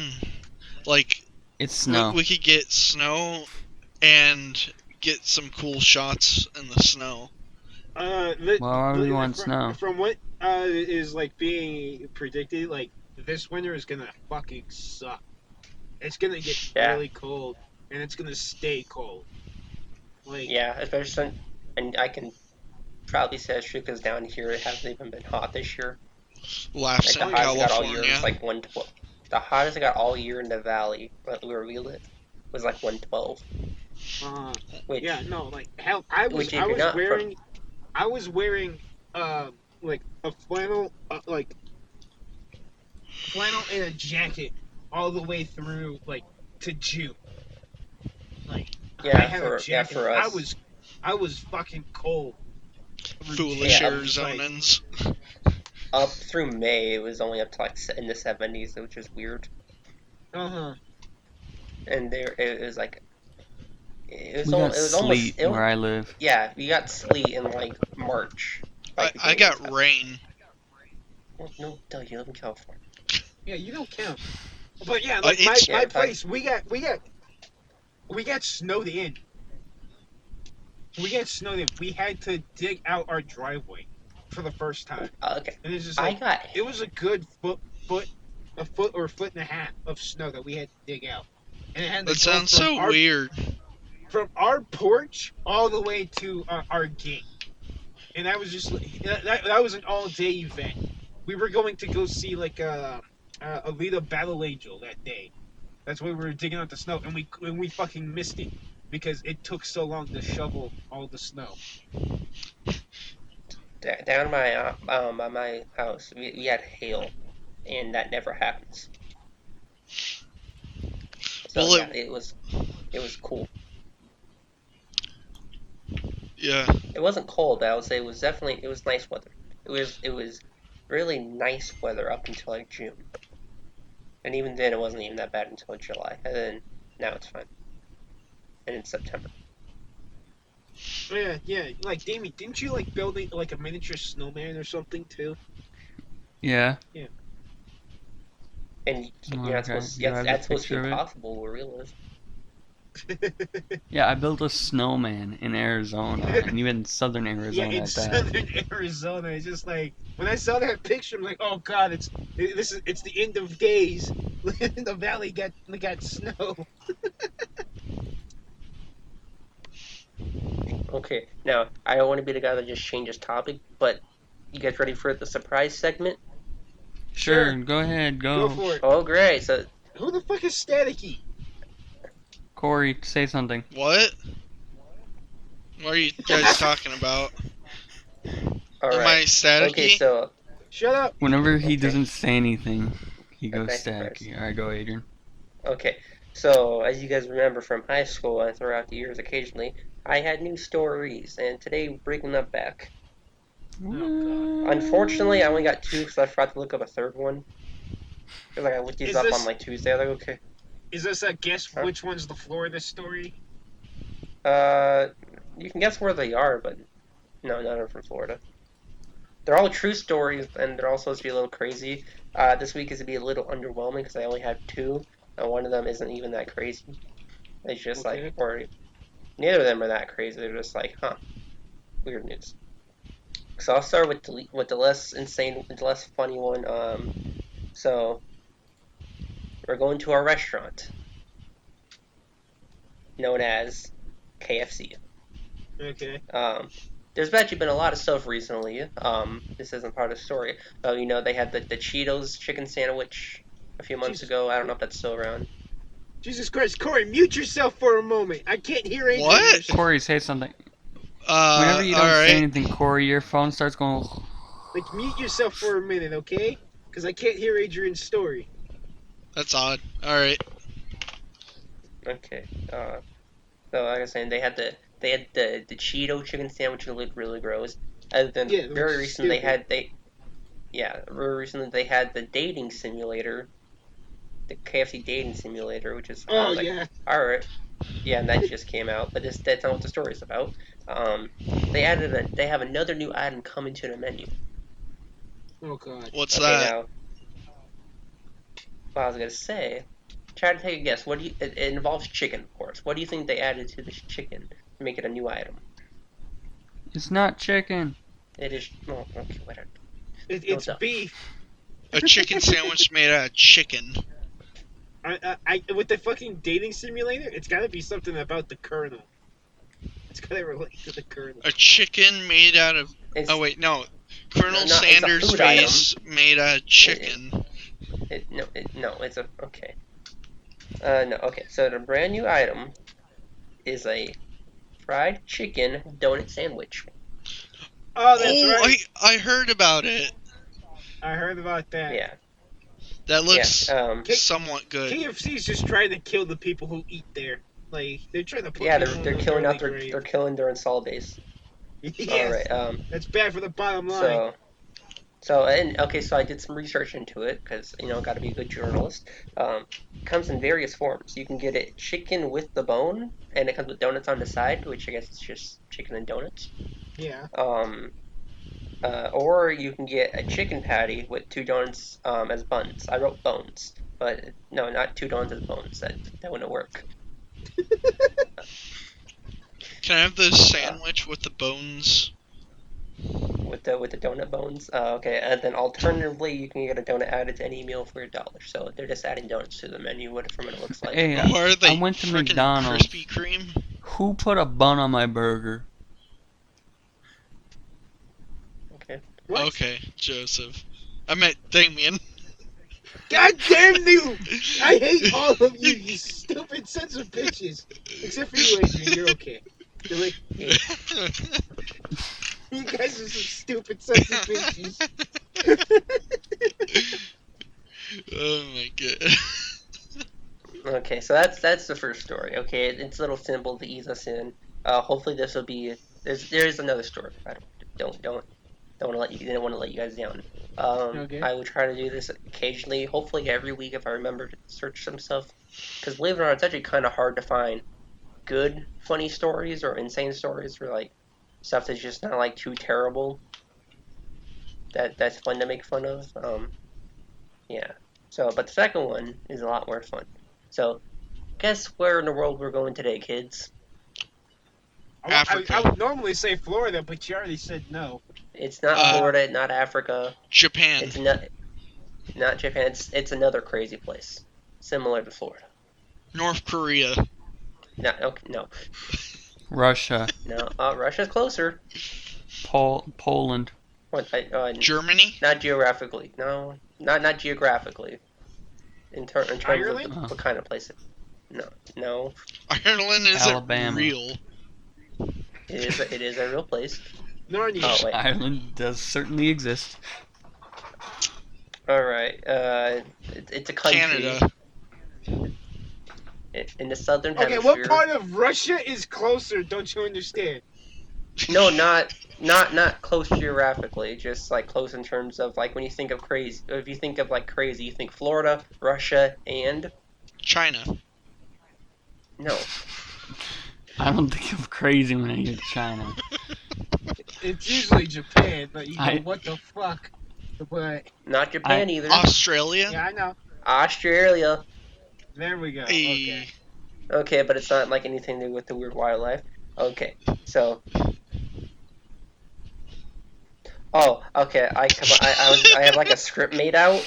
like It's snow. we could get snow and get some cool shots in the snow. Why would we want snow? From what is like being predicted, like this winter is gonna fucking suck. It's gonna get Yeah. really cold, and it's gonna stay cold. Like Yeah, especially, and I can probably say that's true because down here it hasn't even been hot this year. Laughs Like in the hottest it got all year California. was like 112. The hottest it got all year in the valley where we live was like 112. Which yeah, no, like hell, I was Which if you're not from- wearing like a flannel, flannel and a jacket all the way through like to June. Like I had a jacket. for us. I was fucking cold for Foolish Yeah, June. It's like, Arizonans. up through May, it was only up to like in the 70s, which is weird. uh-huh. And there, it was like We got it was almost sleet where I live. yeah. We got sleet in like March, I, like I beginning. got rain. Well, no, duh, you live in California. Yeah, you don't count. But yeah, like It's Yeah, my if I place, we got snowed in. We got snowed in. We had to dig out our driveway for the first time, okay, and it's just I like got it was a good foot, a foot or foot and a half of snow that we had to dig out, and it had to That go sounds so weird. from our porch all the way to our gate, and that was just that was an all day event. We were going to go see like a Alita Battle Angel that day. That's why we were digging out the snow, and we fucking missed it because it took so long to shovel all the snow. down by my house. We had hail, and that never happens. So Well, yeah, it it was cool. yeah. It wasn't cold. I would say it was nice weather. It was really nice weather up until like June, and even then it wasn't even that bad until July, and then now it's fine, and in September. Yeah, yeah. Like Damien, didn't you like build like a miniature snowman or something too? Yeah. Yeah. And you're not Okay. supposed Do I have the that's supposed to be picture of it? impossible where we live. Yeah, I built a snowman in Arizona, and even southern Yeah, Arizona in at that. southern Arizona, it's just like when I saw that picture, I'm like, oh god, it's the end of days. The valley got snow. Okay, now I don't want to be the guy that just changes topic, but you guys ready for the surprise segment? Sure, Sure, go ahead, go go. for it. Oh, great! So, Who the fuck is Staticky? Corey, say something. What? What are you guys talking about? all Am right. I Okay, staticky? so Shut up. Whenever he okay, doesn't say anything, he a goes nice surprise. staticky. Alright, go, Adrian. Okay, so as you guys remember from high school and throughout the years, occasionally I had new stories, and today we're bringing them back. Oh god. Unfortunately, I only got two because I forgot to look up a third one. Because like, I looked these Is up on this like Tuesday. I was like, okay, is this a guess huh? which one's the Florida story? Uh, you can guess where they are, but no, none of them from Florida. They're all true stories, and they're all supposed to be a little crazy. This week is to be a little underwhelming because I only have two, and one of them isn't even that crazy. It's just like, Okay. or neither of them are that crazy. They're just like, huh, weird news. So I'll start with the less insane, the less funny one. So we're going to our restaurant known as KFC. Okay. There's actually been a lot of stuff recently. This isn't part of the story. You know, they had the Cheetos chicken sandwich a few months Jesus. ago. I don't know if that's still around. Jesus Christ, Corey, mute yourself for a moment. I can't hear Adrian. What? Corey, say something. Whenever you don't say Alright. anything, Corey, your phone starts going. Like, mute yourself for a minute, okay? Because I can't hear Adrian's story. That's odd. Alright. Okay. So like I was saying, they had the Cheeto chicken sandwich that looked really gross. And then Yeah, it looks very recently stupid. very recently they had the dating simulator, the KFC dating simulator, which is I Oh was like, yeah. all right, yeah, and that just came out, but that's not what the story's about. Um, they have another new item coming to the menu. Oh god. What's Okay, that? now what I was gonna say, try to take a guess. What do you? It involves chicken, of course. What do you think they added to this chicken to make it a new item? It's not chicken. It is. Oh, okay, whatever. No, It's duh. beef. A chicken sandwich made out of chicken. With the fucking dating simulator, it's got to be something about the kernel. It's got to relate to the kernel. A chicken made out of. It's Oh, wait, no. Colonel no, it's a Sanders' food item. face made out of chicken. No, it's a okay. No, okay. So the brand new item is a fried chicken donut sandwich. Oh, that's Oh, right. I heard about it. I heard about that. Yeah, That yeah. looks K- somewhat good. KFC's just trying to kill the people who eat there. Like they're trying to put Yeah, people in they're an killing early out grave. they're killing their install base. All Yes, right. that's bad for the bottom line. So so and okay, so I did some research into it because got to be a good journalist. It comes in various forms. You can get it chicken with the bone, and it comes with donuts on the side, which I guess is just chicken and donuts. Yeah. Um, or you can get a chicken patty with two donuts as buns. I wrote bones, but no, not two donuts as bones. That wouldn't work. Can I have the Uh, sandwich with the bones? with the donut bones. Okay, and then alternatively, you can get a donut added to any meal for $1. So they're just adding donuts to the menu. From what it looks like. Hey, Or are I they went to frickin' Krispy McDonald's. Kreme? Who put a bun on my burger? Okay. What? Okay, Joseph. I meant Damien. God damn you! I hate all of you, you stupid sons of bitches. Except for you, Adrian. You're okay. Really? Yeah. You guys are some stupid sons of bitches. Oh my god. Okay, so that's the first story. Okay, it's a little simple to ease us in. Hopefully this will be. There is another story. I don't want to let you. Didn't want to let you guys down. Okay. I will try to do this occasionally. Hopefully every week if I remember to search some stuff. Because believe it or not, it's actually kind of hard to find good funny stories or insane stories for like stuff that's just not like too terrible. That's fun to make fun of. Yeah. So, but the second one is a lot more fun. So, guess where in the world we're going today, kids? I Africa. would normally say Florida, but you already said no. It's not Uh, Florida, not Africa. Japan. It's not Japan. It's another crazy place, similar to Florida. North Korea. No, okay, no, Russia, no. Russia's closer. Poland. What? Germany. Not geographically. No, not geographically. In terms of Ireland? what kind of place it. No, no. Ireland isn't Alabama. real. It is a real place. Narnia. Oh wait. Ireland does certainly exist. All right. It's a country Canada. in the southern Okay, what hemisphere. part of Russia is closer? Don't you understand? No, not close geographically. Just like close in terms of like when you think of crazy. If you think of like crazy, you think Florida, Russia, and China. no, I don't think of crazy when I hear China. It's usually Japan, but you go, I what the fuck? But not Japan I either. Australia. yeah, I know. Australia. There we go. Hey. Okay. Okay, but it's not like anything to do with the weird wildlife. Okay, so okay. I have like a script made out,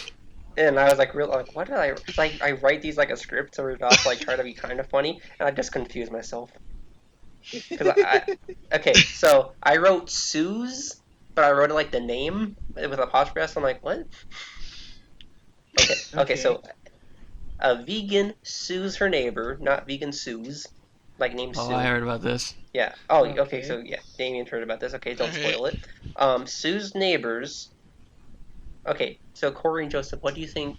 and I was like, real like, what did I? It's like I write these like a script to read off, like try to be kind of funny, and I just confuse myself because okay, so I wrote Sue's, but I wrote it like the name with apostrophe S. I'm like, what? Okay, so a vegan sues her neighbor, not vegan sues, like name oh, Sue. I heard about this. Yeah. Oh, okay. Okay. So yeah, Damien heard about this. Okay, don't Alright. spoil it. Sue's neighbors. Okay, so Corey and Joseph, what do you think?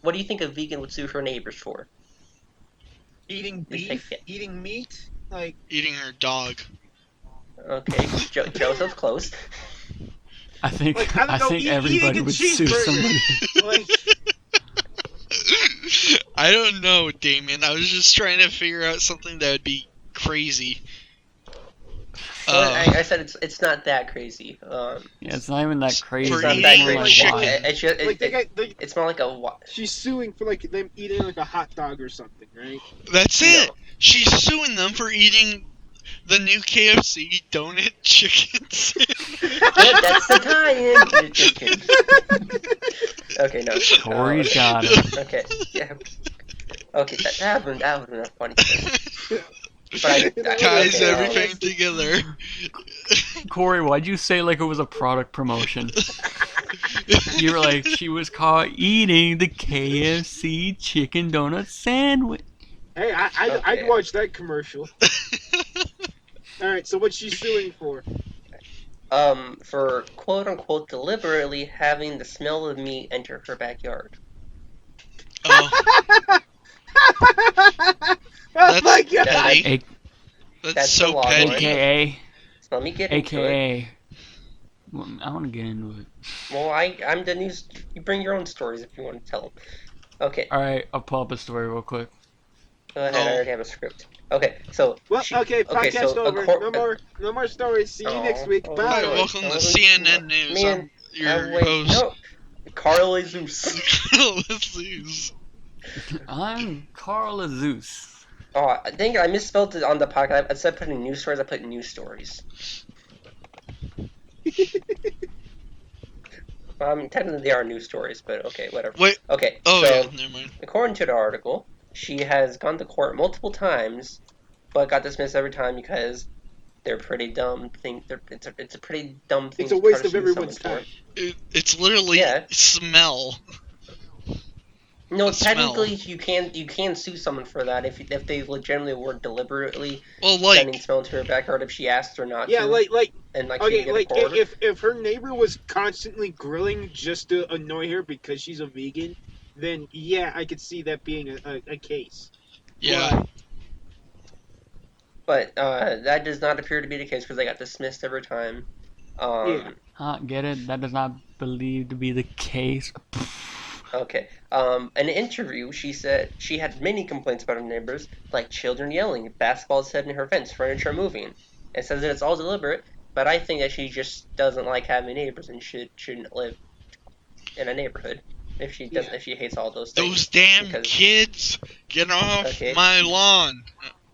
What do you think a vegan would sue her neighbors for? Eating Just take beef, it. eating meat, like Eating her dog. Okay, Joseph's close. I think I don't know, think eating everybody a would sue somebody. cheeseburger. Like I don't know, Damien. I was just trying to figure out something that would be crazy. Well, I said it's not that crazy. Yeah, it's not even that crazy. For It's not It's that eating more like crazy. chicken. why. It's just, like they got it's more like a she's suing for like them eating like a hot dog or something, right? That's it. no. She's suing them for eating the new KFC donut chicken sandwich. Good, that's the tie-in. Just kidding. Okay, no. Corey's got it. Okay, yeah. Okay, that would have been a funny thing. But Ties okay, everything together. Corey, why'd you say like it was a product promotion? You were like, she was caught eating the KFC chicken donut sandwich. Hey, I'd Okay. watch that commercial. All right, so what's she suing for? for quote unquote deliberately having the smell of meat enter her backyard. Oh, Oh my that's god! petty. A- That's That's the so log line. petty. AKA, So let me get into it. AKA. Well, I want to get into it. Well, I'm the news. You bring your own stories if you want to tell them. Okay, All right, I'll pull up a story real quick. go ahead. I Oh, already have a script. Okay, so Well, okay, so podcast over. No more stories. See you next week. Oh, hi, Bye. welcome I to wasn't- CNN News. Man, I'm your wait, host. no, Carl Zeus. This is- I'm Carl Zeus. Oh, I think I misspelled it on the podcast. Instead of putting news stories, I put news stories. Well, I mean, technically they are news stories, but okay, whatever. Wait. Okay, Oh, so yeah, never mind. according to the article, she has gone to court multiple times, but got dismissed every time because they're pretty dumb thing. It's a pretty dumb thing It's a to try waste to of sue everyone's someone time. It's literally Yeah. smell. for. No, The smell. technically you can sue someone for that if they legitimately were deliberately Well, sending like, smell into her backyard if she asked her not Yeah, to, like and like she okay, can get a like court. if her neighbor was constantly grilling just to annoy her because she's a vegan, then yeah, I could see that being a case. yeah. But that does not appear to be the case because they got dismissed every time. Yeah. Get it? That does not believe to be the case. Okay. In an interview, she said she had many complaints about her neighbors, like children yelling, basketballs hitting her fence, furniture moving. It says that it's all deliberate, but I think that she just doesn't like having neighbors and shouldn't live in a neighborhood if she doesn't Yeah. if she hates all those things. Those damn because- kids, get off Okay. my lawn.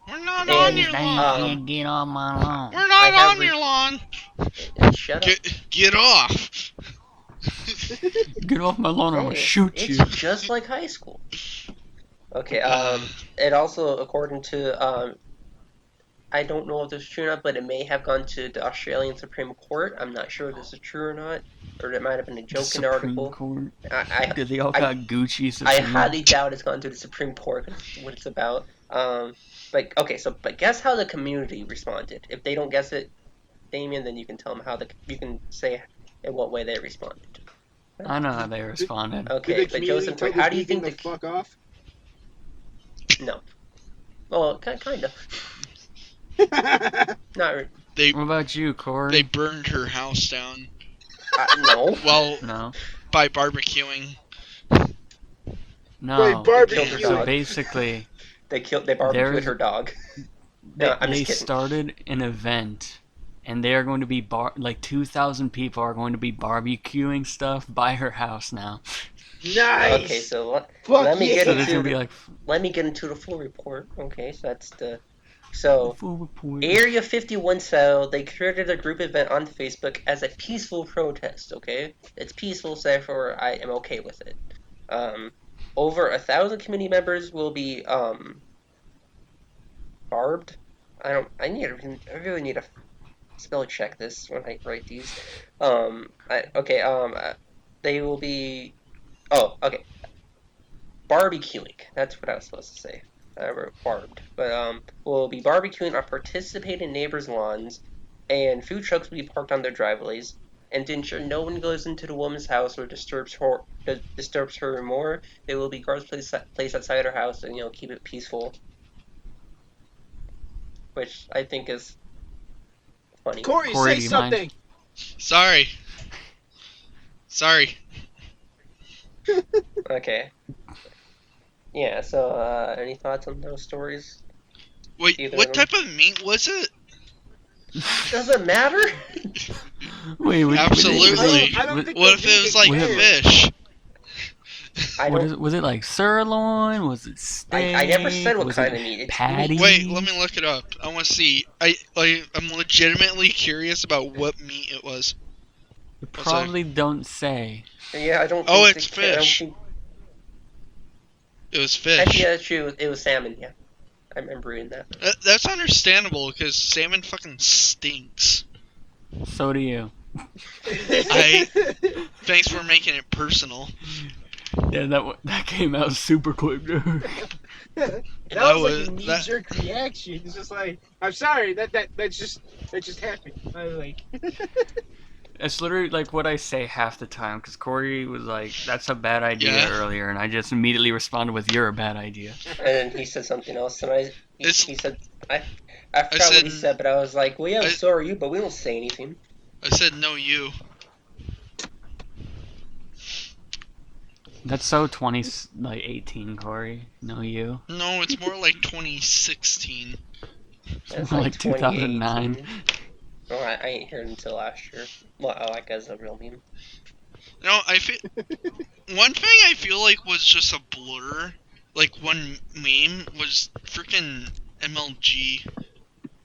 We're not And, on your lawn. Can't get on my lawn. We're not have on re- your lawn. Shut up. Get off. Get off my lawn, I'm gonna Hey, shoot it's you. just like high school. Okay. Uh. It also, according to I don't know if this is true or not, but it may have gone to the Australian Supreme Court. I'm not sure if this is true or not, or it might have been a joke in the Supreme article. Court. I Cause they all I- got Gucci I Supreme. highly doubt it's gone to the Supreme Court. 'Cause it's what it's about. But okay, but guess how the community responded. If they don't guess it, Damien, then you can tell them you can say in what way they responded. I know how they responded. Okay, Did the but community Joseph, tell how the do you vegan think to fuck off? No. Well, kind of. Not re- They What about you, Corey? they burned her house down. no. Well, No. by barbecuing. No. Wait, barbecue. Killed her So dog. basically, They barbecued There's- her dog. they, No, I'm they just kidding. started an event, and they are going to be like 2,000 people are going to be barbecuing stuff by her house now. Nice. Okay, so Fuck let me yeah. get So there's into gonna be like let me get into the full report. Okay, so that's the so full report. Area 51 cell, they created a group event on Facebook as a peaceful protest, okay? It's peaceful, so therefore I am okay with it. Over 1,000 community members will be barbed. I really need to spell check this when I write these. They will be barbecuing. That's what I was supposed to say. I wrote barbed, but we'll be barbecuing on participating neighbors' lawns, and food trucks will be parked on their driveways. And to ensure no one goes into the woman's house or disturbs her more, there will be guards placed outside her house and keep it peaceful, which I think is funny. Corey, Corey, say do you mind? something. Sorry. Okay. Yeah. So, any thoughts on those stories? Wait, Either what of them. type of meat was it? Does it matter? Wait, Absolutely. I don't think What the if it was vegan like cares. fish? I What don't. is it? Was it like sirloin? Was it steak? I never said what Was kind it of meat. It's patty? meat. Wait, let me look it up. I want to see. I'm legitimately curious about what meat it was. You probably don't say. Yeah, I don't. Oh, think it's they- I don't fish. think- It was Actually, fish. yeah, that's true. It was salmon. Yeah, I remember reading that. That's understandable because salmon fucking stinks. So do you. Thanks for making it personal. Yeah, that came out super quick, dude. that That was like a was knee that. jerk reaction. It's just like, I'm sorry, that just happened. I was like, It's literally like what I say half the time, because Corey was like, "That's a bad idea" Yeah, earlier, and I just immediately responded with, "You're a bad idea." And then he said something else, and it's. he said I I forgot what said. he said, but I was like, well, yeah, I. so are you, but we don't say anything. I said no. You. That's so 18, Corey. No, you. No, it's more like 2016. It's More like like 2009. 2018. Oh, I ain't heard until last year. Well, I like as a real meme. No, I feel one thing I feel like was just a blur. Like one meme was freaking MLG.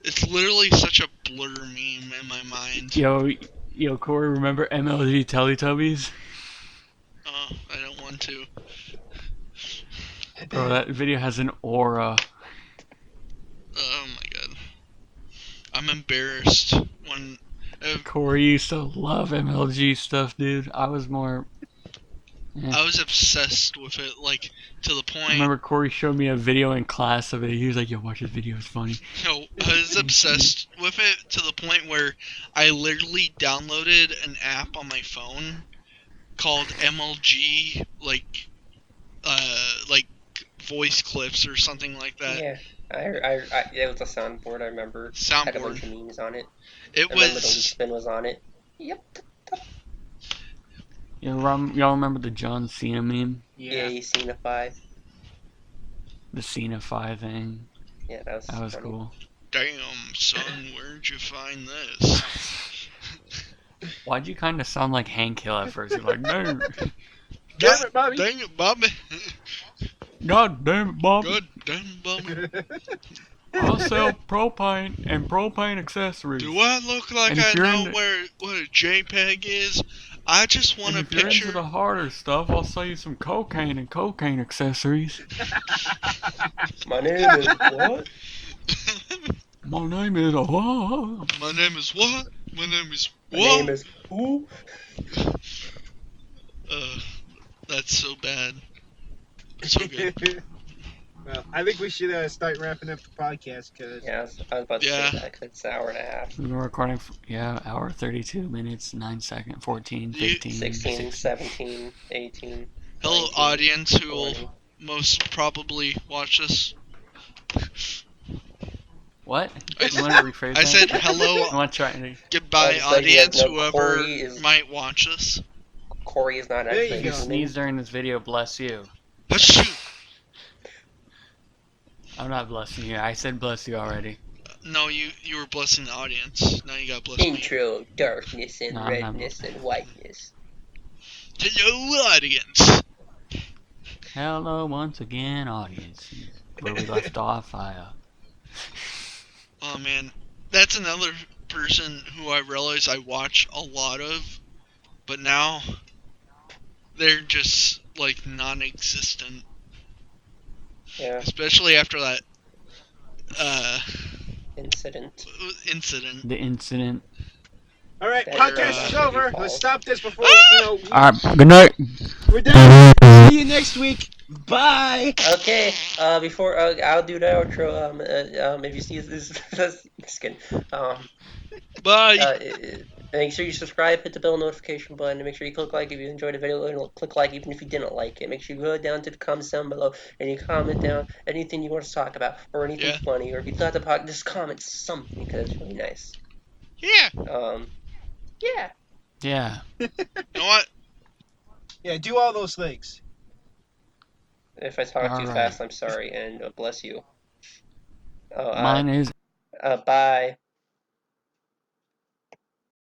It's literally such a blur meme in my mind. Yo, Corey, remember MLG Teletubbies? Oh, I don't want to. Bro, that video has an aura. Oh my god. I'm embarrassed when. Corey used to love MLG stuff, dude. I was more. I was obsessed with it, like to the I point. remember Corey showed me a video in class of it. He was like, "Yo, watch this video. It's funny." No, I was obsessed with it to the point where I literally downloaded an app on my phone called MLG, like voice clips or something like that. Yeah, it was a soundboard. I remember. Had a bunch Soundboard. of memes on it. It I remember the leaf was. spin was on it. Yep. Y'all remember the John Cena meme? Yeah, you seen a 5. The Cena 5 thing. Yeah, that was funny. Cool. Damn, son, where'd you find this? Why'd you kind of sound like Hank Hill at first? You're like, "Dang, damn it, Bobby. Dang it, Bobby. God damn it, Bob. God damn it, Bobby. I'll sell propane and propane accessories." Do I look like And if I you're know into- what a JPEG is? I just want And a if you're picture. into the harder stuff, I'll sell you some cocaine and cocaine accessories. My name is what? My name is My name is what? My name is My what? name is who? That's so bad. So good. Well, I think we should start wrapping up the podcast because Yeah, I was about to Yeah. say that because it's an hour and a half. We've been recording, hour 32 minutes, 9 seconds, 14, You- 15, 16, 16. 17, 18. Hello, 19, audience who will 20. most probably watch this. What? I You want to rephrase I that? said I hello, want to try to... goodbye, So you guys audience, know whoever Corey is- might watch this. Corey is not There you actually If go. you human. sneeze during this video, bless you. But you. I'm not blessing you. I said bless you already. No, you were blessing the audience. Now you gotta bless me. Intro, darkness and No, I'm not redness and whiteness. Hello, audience. Hello once again, audience. Where we left off, Oh man, that's another person who I realize I watch a lot of, but now they're just like non-existent. Yeah, Especially after that incident. incident. the incident. all right, That podcast is you're, over. falls. Let's stop this before Alright, good night. we're done. See you next week. Bye. Okay, before I'll do the outro. If you see this, just kidding. Bye. Make sure you subscribe, hit the bell notification button, and make sure you click like if you enjoyed the video, and click like even if you didn't like it. Make sure you go down to the comments down below and you comment down anything you want to talk about or anything Yeah. funny, or if you thought the podcast, just comment something because it's really nice. Yeah. Yeah. Yeah. You know what? Yeah, do all those things. If I talk too Alright. fast, I'm sorry, and bless you. Mine is Bye.